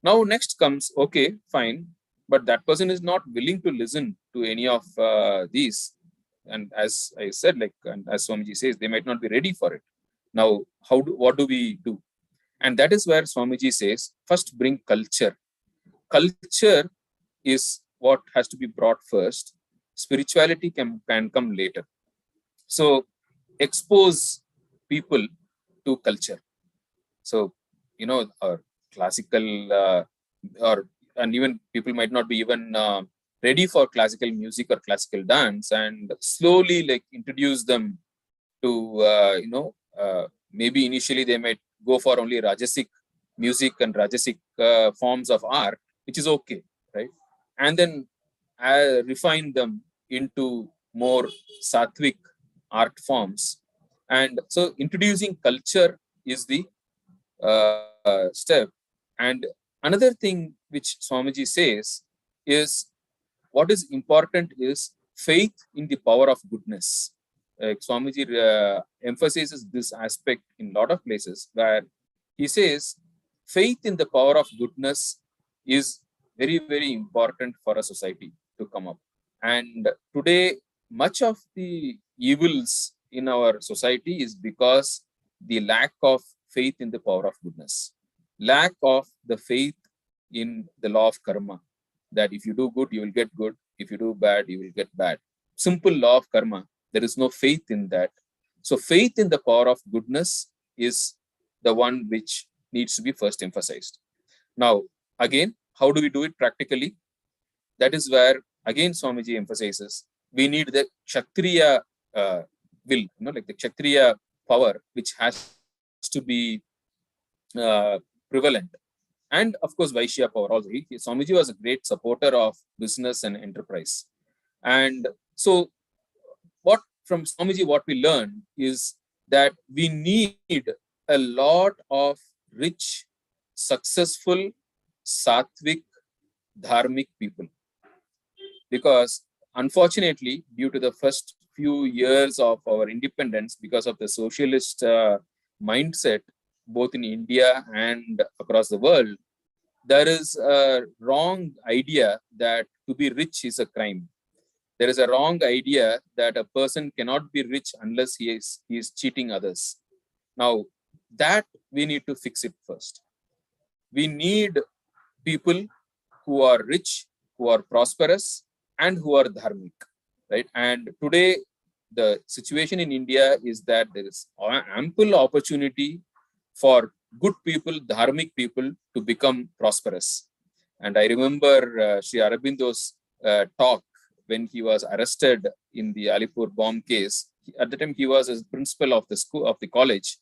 Now, next comes, okay, fine, but that person is not willing to listen to any of these. And as I said, like, and as Swamiji says, they might not be ready for it. Now, what do we do? And that is where Swamiji says, first bring culture. Culture is what has to be brought first. Spirituality can come later. So expose people to culture. So, our classical and even people might not be even ready for classical music or classical dance, and slowly like introduce them to, maybe initially they might go for only Rajasic music and Rajasic forms of art, which is okay, right? And then refine them into more sattvic art forms. And so introducing culture is the step. And another thing which Swamiji says is, what is important is faith in the power of goodness. Swamiji emphasizes this aspect in a lot of places, where he says faith in the power of goodness is very, very important for a society to come up. And today, much of the evils in our society is because the lack of faith in the power of goodness, lack of the faith in the law of karma, that if you do good, you will get good. If you do bad, you will get bad. Simple law of karma. There is no faith in that. So faith in the power of goodness is the one which needs to be first emphasized. Now, again, how do we do it practically? That is where, again, Swamiji emphasizes, we need the Kshatriya will, like the Kshatriya power, which has to be prevalent. And of course, Vaishya power also. Swamiji was a great supporter of business and enterprise. And so from Swamiji, what we learn is that we need a lot of rich, successful, sattvic, dharmic people. Because unfortunately, due to the first few years of our independence, because of the socialist mindset, both in India and across the world, there is a wrong idea that to be rich is a crime. There is a wrong idea that a person cannot be rich unless he is cheating others. Now, that we need to fix it first. We need people who are rich, who are prosperous, and who are dharmic, right? And today, the situation in India is that there is ample opportunity for good people, dharmic people, to become prosperous. And I remember Sri Aurobindo's talk when he was arrested in the Alipur bomb case. At the time, he was as principal of the school, of the college,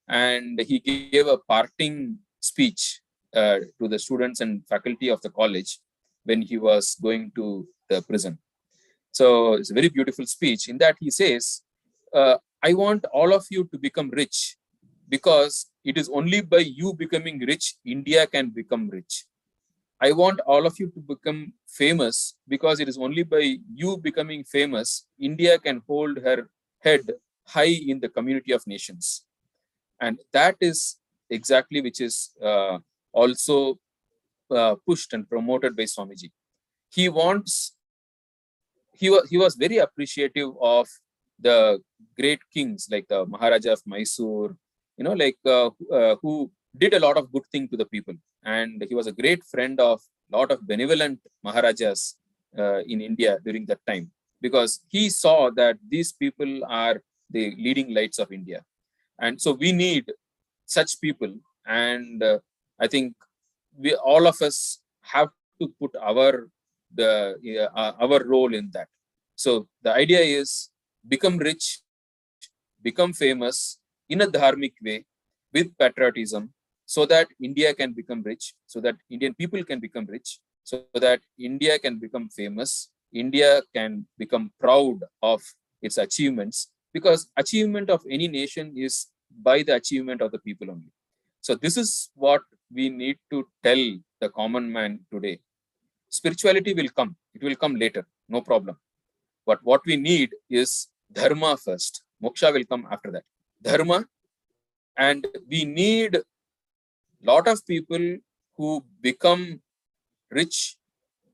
and he gave a parting speech to the students and faculty of the college when he was going to the prison. So it's a very beautiful speech. In that he says, I want all of you to become rich, because it is only by you becoming rich, India can become rich. I want all of you to become famous, because it is only by you becoming famous, India can hold her head high in the community of nations. And that is exactly which is also pushed and promoted by Swamiji. He was very appreciative of the great kings like the Maharaja of Mysore, who did a lot of good thing to the people. And he was a great friend of a lot of benevolent Maharajas in India during that time, because he saw that these people are the leading lights of India. And so we need such people. And I think all of us have to put our role in that. So the idea is become rich, become famous in a dharmic way with patriotism, so that India can become rich, so that Indian people can become rich, so that India can become famous, India can become proud of its achievements, because achievement of any nation is by the achievement of the people only. So this is what we need to tell the common man today. Spirituality will come. It will come later. No problem. But what we need is dharma first. Moksha will come after that. Dharma. And we need a lot of people who become rich,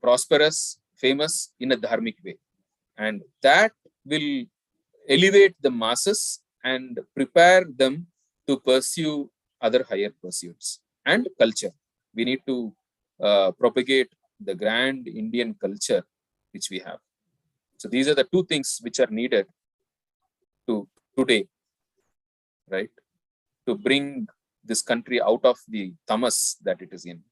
prosperous, famous in a dharmic way. And that will elevate the masses and prepare them to pursue other higher pursuits. And culture. We need to propagate the grand Indian culture which we have. So these are the two things which are needed to today, right? To bring this country out of the tamas that it is in.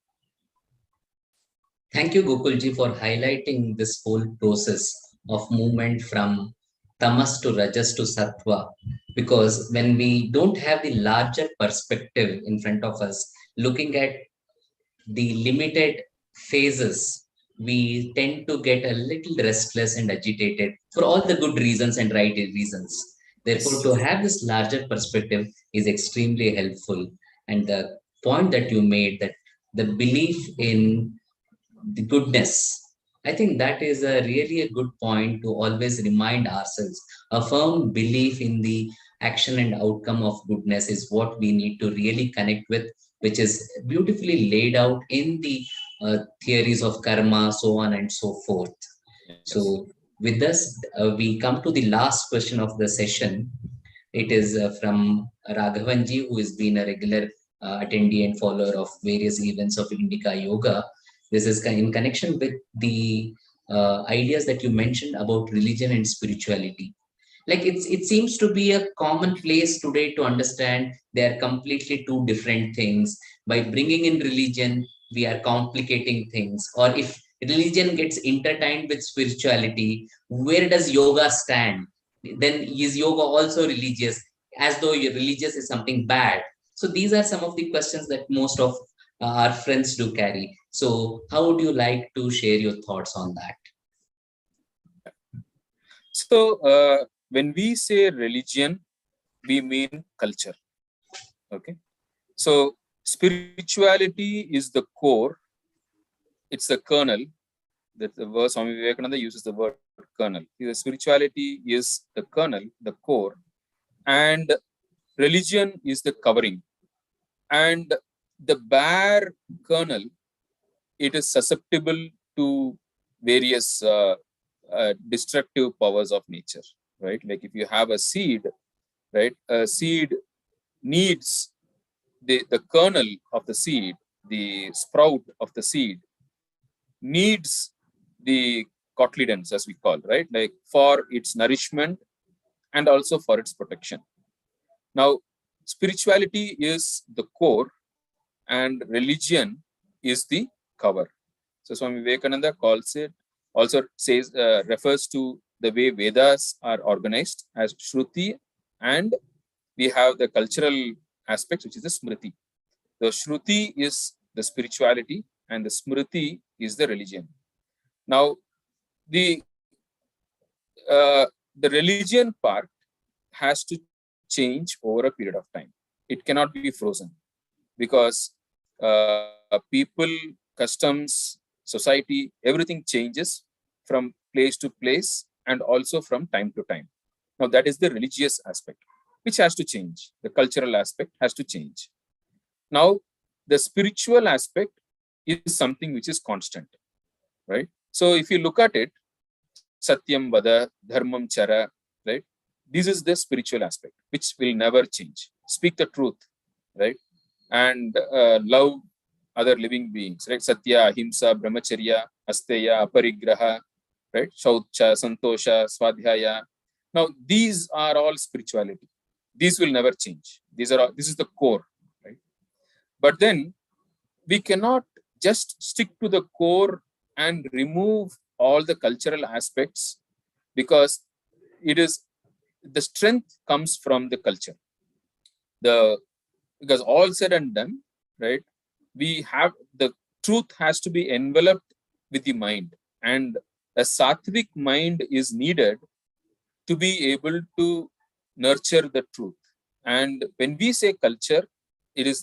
Thank you, Gokulji, for highlighting this whole process of movement from tamas to rajas to sattva. Because when we don't have the larger perspective in front of us, looking at the limited phases, we tend to get a little restless and agitated for all the good reasons and right reasons. Therefore, to have this larger perspective is extremely helpful. And the point that you made, that the belief in the goodness, I think that is a really a good point to always remind ourselves. A firm belief in the action and outcome of goodness is what we need to really connect with, which is beautifully laid out in the theories of karma, so on and so forth. So with this, we come to the last question of the session. It is from Raghavanji, who has been a regular attendee and follower of various events of Indica Yoga. This is in connection with the ideas that you mentioned about religion and spirituality. Like it seems to be a common place today to understand they are completely two different things. By bringing in religion, we are complicating things. Or if religion gets intertwined with spirituality, where does yoga stand? Then is yoga also religious, as though religious is something bad? So these are some of the questions that most of our friends do carry. So how would you like to share your thoughts on that? So when we say religion, we mean culture. Okay. So spirituality is the core. It's the kernel. That the word Swami Vivekananda uses the word kernel. The spirituality is the kernel, the core, and religion is the covering. And the bare kernel, it is susceptible to various destructive powers of nature, right? Like if you have a seed, right? A seed needs the kernel of the seed, the sprout of the seed needs the cotyledons, as we call, right? Like for its nourishment and also for its protection. Now, spirituality is the core and religion is the cover. So Swami Vivekananda calls it, also says, refers to the way Vedas are organized as Shruti, and we have the cultural aspects, which is the Smriti. The Shruti is the spirituality and the Smriti is the religion. Now, the religion part has to change over a period of time. It cannot be frozen because people, customs, society, everything changes from place to place and also from time to time. Now that is the religious aspect, which has to change. The cultural aspect has to change. Now the spiritual aspect is something which is constant, right? So if you look at it, Satyam Vada, Dharmam Chara, right? This is the spiritual aspect, which will never change. Speak the truth, right? And love other living beings, right? Satya, Ahimsa, Brahmacharya, Asteya, Aparigraha, right? Shaucha, Santosha, Swadhyaya. Now, these are all spirituality. These will never change. These are all, this is the core, right? But then we cannot just stick to the core and remove all the cultural aspects, because it is the strength comes from the culture. Because all said and done, right, we have the truth has to be enveloped with the mind, and a sattvic mind is needed to be able to nurture the truth. And when we say culture, the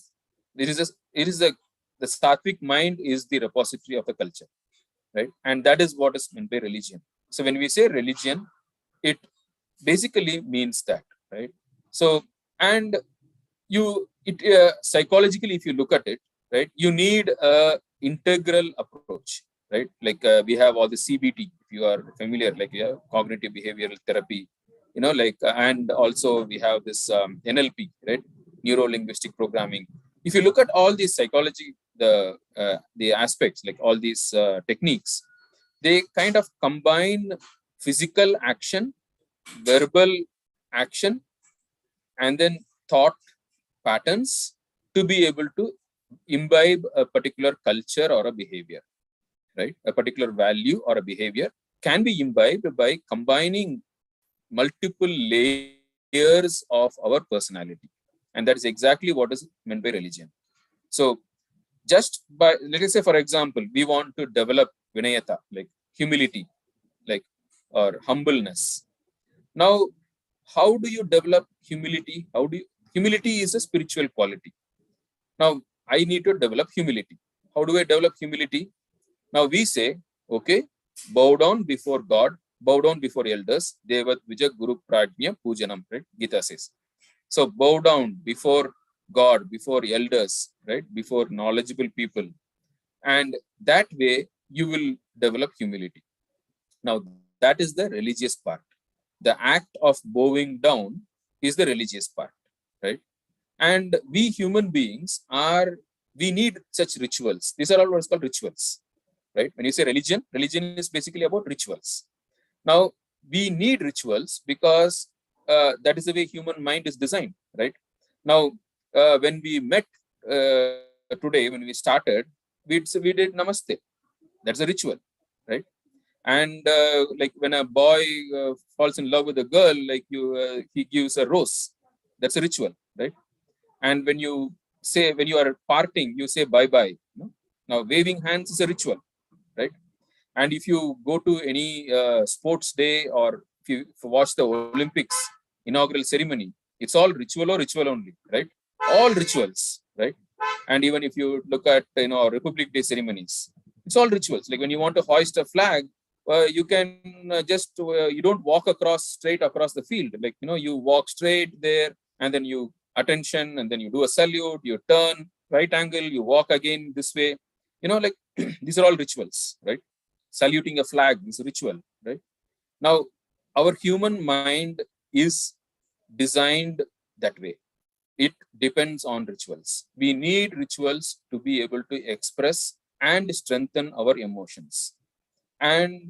sattvic mind is the repository of the culture, right? And that is what is meant by religion. So when we say religion, it basically means that, right? So, and psychologically, if you look at it, right, you need a integral approach, right? Like we have all the CBT, if you are familiar, like cognitive behavioral therapy, and also we have this NLP, right? Neuro linguistic programming. If you look at all these psychology, the aspects, like all these techniques, they kind of combine physical action, verbal action, and then thought patterns to be able to imbibe a particular culture or a behavior, right? A particular value or a behavior can be imbibed by combining multiple layers of our personality. And that is exactly what is meant by religion. So just by, let us say, for example, we want to develop vinayata, like humility, like, or humbleness. Now, how do you develop humility? Humility is a spiritual quality. Now, I need to develop humility. How do I develop humility? Now we say, okay, bow down before God, bow down before elders, Devat Vijay Guru Prajna Pujanam, right? Gita says. So bow down before God, before elders, right? Before knowledgeable people. And that way you will develop humility. Now that is the religious part. The act of bowing down is the religious part, right? And we human beings we need such rituals. These are all what's called rituals, right? When you say religion, religion is basically about rituals. Now, we need rituals because that is the way human mind is designed, right? Now, when we met today, when we started, we did namaste. That's a ritual, right? And like when a boy falls in love with a girl, like he gives a rose. That's a ritual, right? And when you are parting, you say bye bye. Now, waving hands is a ritual, right? And if you go to any sports day, or if you watch the Olympics inaugural ceremony, it's all ritual or ritual only, right? All rituals, right? And even if you look at Republic Day ceremonies, it's all rituals. Like when you want to hoist a flag, you can you don't walk straight across the field. Like you walk straight there, and then you attention, and then you do a salute, you turn right angle, you walk again this way. Like these are all rituals, right? Saluting a flag is a ritual, right? Now, our human mind is designed that way. It depends on rituals. We need rituals to be able to express and strengthen our emotions. And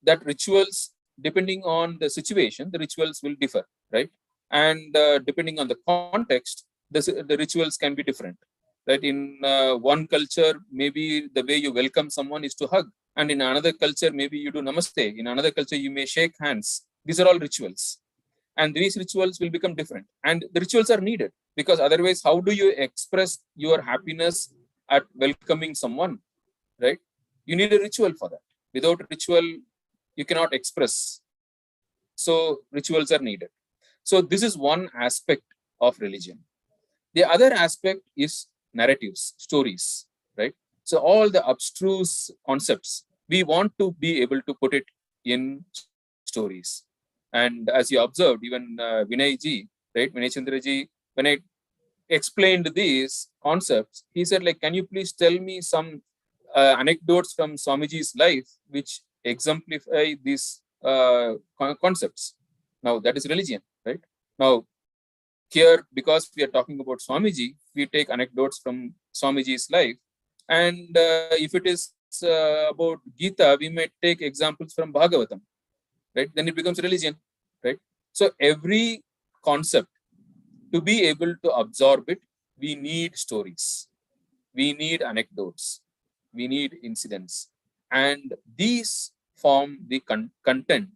that rituals, depending on the situation, the rituals will differ, right? And depending on the context, the rituals can be different. That in one culture, maybe the way you welcome someone is to hug. And in another culture, maybe you do namaste. In another culture, you may shake hands. These are all rituals. And these rituals will become different. And the rituals are needed, because otherwise, how do you express your happiness at welcoming someone, right? You need a ritual for that. Without ritual, you cannot express. So rituals are needed. So this is one aspect of religion. The other aspect is narratives, stories, right? So all the abstruse concepts, we want to be able to put it in stories. And as you observed, even Vinay ji, right? Vinay Chandra ji, when I explained these concepts, he said, like, can you please tell me some anecdotes from Swamiji's life which exemplify these concepts? Now, that is religion, right? Now, here, because we are talking about Swamiji, we take anecdotes from Swamiji's life. And if it is about Gita, we may take examples from Bhagavatam, right? Then it becomes religion, right? So every concept, to be able to absorb it, we need stories, we need anecdotes, we need incidents. And these form the content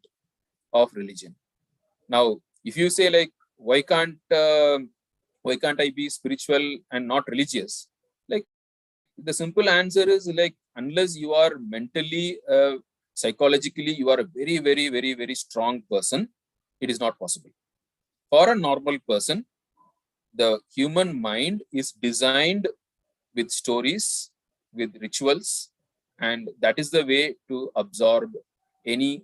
of religion. Now, if you say like, why can't I be spiritual and not religious? Like, the simple answer is, like, unless you are mentally, psychologically, you are a very, very, very, very strong person, it is not possible. For a normal person, the human mind is designed with stories, with rituals, and that is the way to absorb any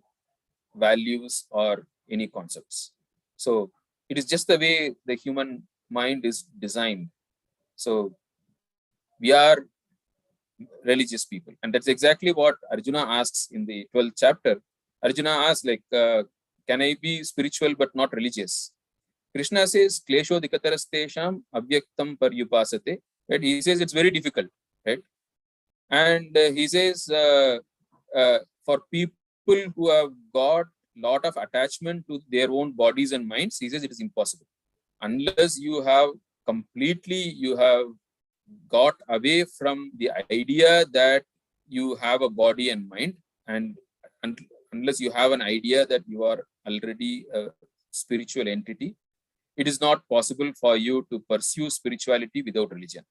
values or any concepts. So it is just the way the human mind is designed. So we are religious people, and that's exactly what Arjuna asks in the 12th chapter. Arjuna asks, like, can I be spiritual but not religious? Krishna says, klesho dikatarastesham avyaktam paryupasate. Right? He says it's very difficult, right? And he says, for people people who have got lot of attachment to their own bodies and minds, he says it is impossible. Unless you have you have got away from the idea that you have a body and mind, and unless you have an idea that you are already a spiritual entity, it is not possible for you to pursue spirituality without religion.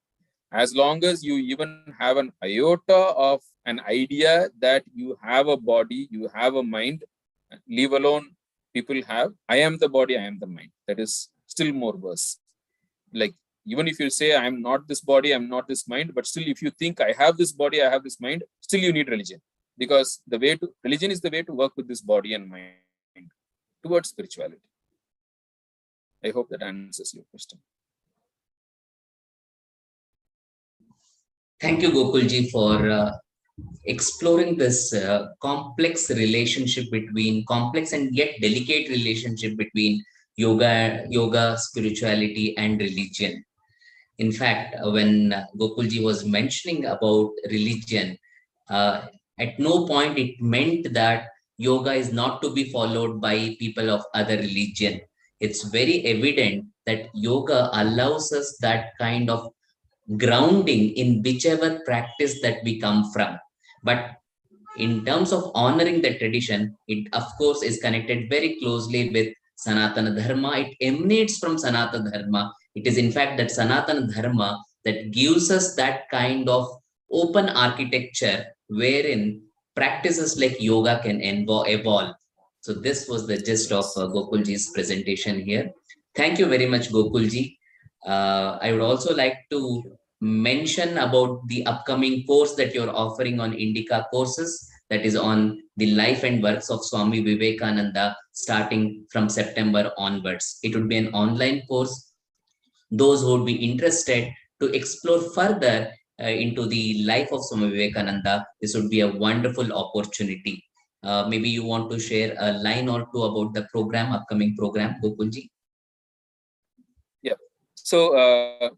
As long as you even have an iota of an idea that you have a body, you have a mind, leave alone people have, I am the body, I am the mind. That is still more worse. Like, even if you say, I am not this body, I am not this mind, but still if you think I have this body, I have this mind, still you need religion. Because religion is the way to work with this body and mind towards spirituality. I hope that answers your question. Thank you, Gokulji, for exploring this complex and yet delicate relationship between yoga, spirituality, and religion. In fact, when Gokulji was mentioning about religion, at no point it meant that yoga is not to be followed by people of other religion. It's very evident that yoga allows us that kind of grounding in whichever practice that we come from. But in terms of honoring the tradition, it of course is connected very closely with Sanatana Dharma. It emanates from Sanatana Dharma. It is in fact that Sanatana Dharma that gives us that kind of open architecture wherein practices like yoga can evolve. So this was the gist of Gokulji's presentation here. Thank you very much, Gokulji. I would also like to mention about the upcoming course that you're offering on Indica courses, that is on the life and works of Swami Vivekananda, starting from September onwards. It would be an online course. Those who would be interested to explore further into the life of Swami Vivekananda, this would be a wonderful opportunity. Maybe you want to share a line or two about the upcoming program, Gokulji? Yeah. So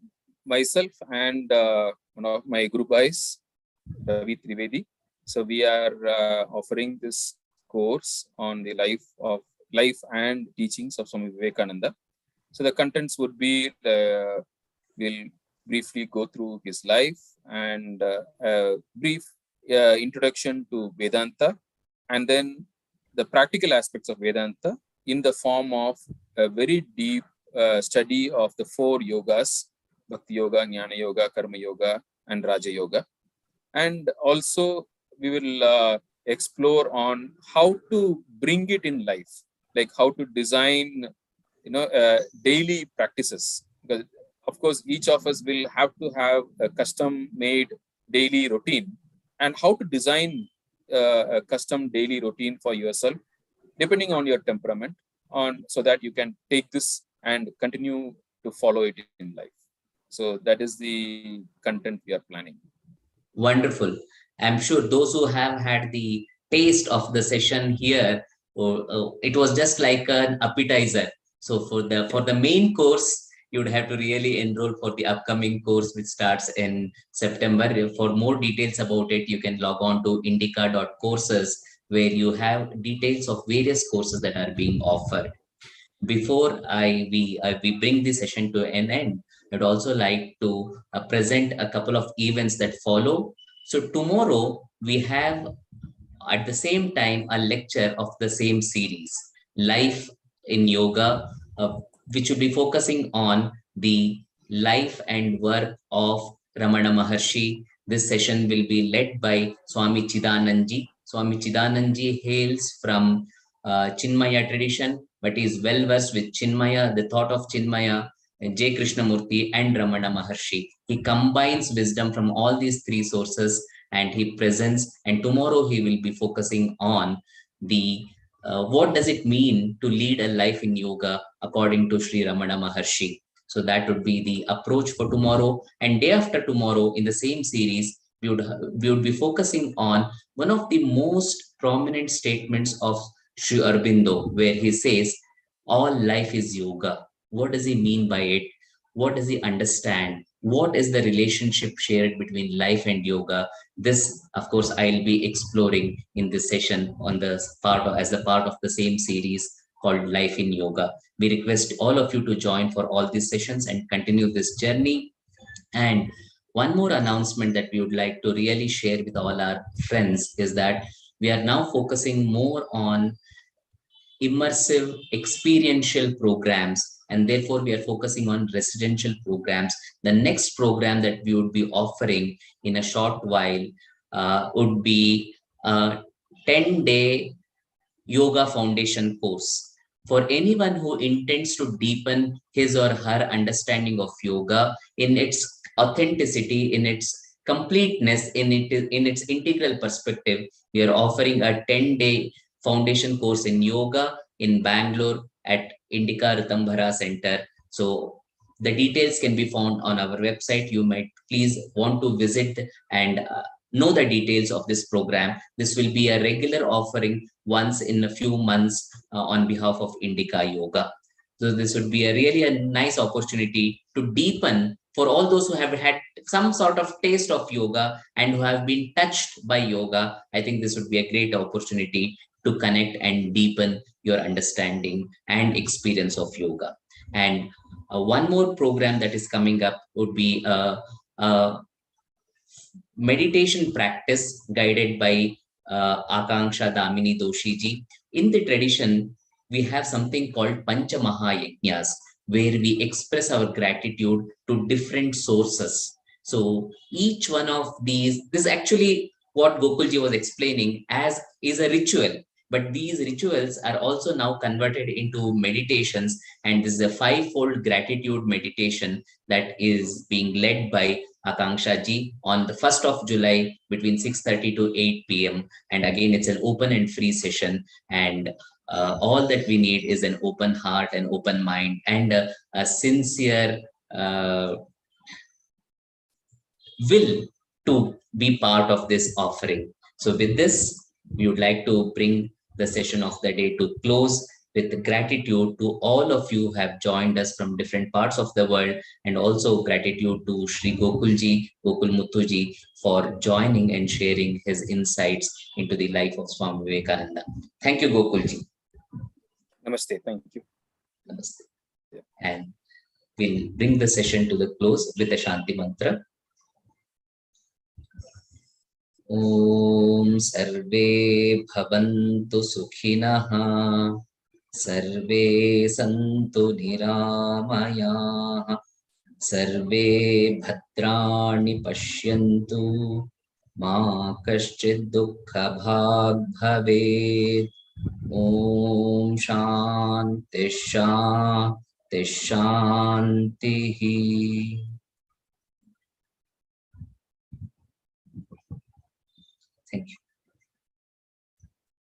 myself and one of my group guys, Ravi Trivedi. So we are offering this course on the life and teachings of Swami Vivekananda. So the contents would be, we'll briefly go through his life and a brief introduction to Vedanta, and then the practical aspects of Vedanta in the form of a very deep study of the 4 yogas: Bhakti Yoga, Jnana Yoga, Karma Yoga, and Raja Yoga. And also we will explore on how to bring it in life, like how to design, daily practices. Because of course, each of us will have to have a custom-made daily routine, and how to design a custom daily routine for yourself, depending on your temperament, so that you can take this and continue to follow it in life. So that is the content we are planning. Wonderful. I'm sure those who have had the taste of the session here, it was just like an appetizer. So for the main course, you would have to really enroll for the upcoming course, which starts in September. For more details about it, you can log on to indica.courses, where you have details of various courses that are being offered. Before we bring this session to an end, I'd also like to present a couple of events that follow. So tomorrow we have at the same time a lecture of the same series, Life in Yoga, which will be focusing on the life and work of Ramana Maharshi. This session will be led by Swami Chidanandji. Swami Chidanandji hails from Chinmaya tradition, but is well versed with Chinmaya, the thought of Chinmaya, J. Krishnamurti, and Ramana Maharshi. He combines wisdom from all these 3 sources and he presents. And tomorrow he will be focusing on the what does it mean to lead a life in yoga according to Sri Ramana Maharshi. So that would be the approach for tomorrow. And day after tomorrow, in the same series, we would be focusing on one of the most prominent statements of Sri Aurobindo, where he says, all life is yoga. What does he mean by it? What does he understand? What is the relationship shared between life and yoga? This, of course, I'll be exploring in this session on the as a part of the same series called Life in Yoga. We request all of you to join for all these sessions and continue this journey. And one more announcement that we would like to really share with all our friends is that we are now focusing more on immersive experiential programs, and therefore we are focusing on residential programs. The next program that we would be offering in a short while would be a 10-day yoga foundation course for anyone who intends to deepen his or her understanding of yoga in its authenticity, in its completeness, in its integral perspective. We are offering a 10-day foundation course in yoga in Bangalore at Indica Ritambhara Center. So the details can be found on our website. You might please want to visit and know the details of this program. This will be a regular offering once in a few months on behalf of Indica Yoga. So this would be a nice opportunity to deepen for all those who have had some sort of taste of yoga and who have been touched by yoga. I think this would be a great opportunity to connect and deepen your understanding and experience of yoga. And one more program that is coming up would be a meditation practice guided by Akanksha Damini Doshi ji. In the tradition, we have something called Pancha Mahayajnas, where we express our gratitude to different sources. So each one of these, this is actually what Gokulji was explaining as is a ritual. But these rituals are also now converted into meditations, and this is a 5-fold gratitude meditation that is being led by Akanksha ji on the 1st of July between 6:30 to 8 p.m. And again, it's an open and free session. And all that we need is an open heart, an open mind, and a sincere will to be part of this offering. So with this, we would like to bring the session of the day to close with gratitude to all of you who have joined us from different parts of the world, and also gratitude to Sri Gokulji, Gokulmuthu ji, for joining and sharing his insights into the life of Swami Vivekananda. Thank you, Gokulji. Namaste. Thank you. Namaste. And we'll bring the session to the close with a Shanti mantra. Om Sarve Bhavantu Sukhinah, Sarve Santu Niramayah, Sarve Bhadrani Pashyantu, Ma Kaschid Dukkha Bhag Bhaved. Om Shanti Shanti Shanti.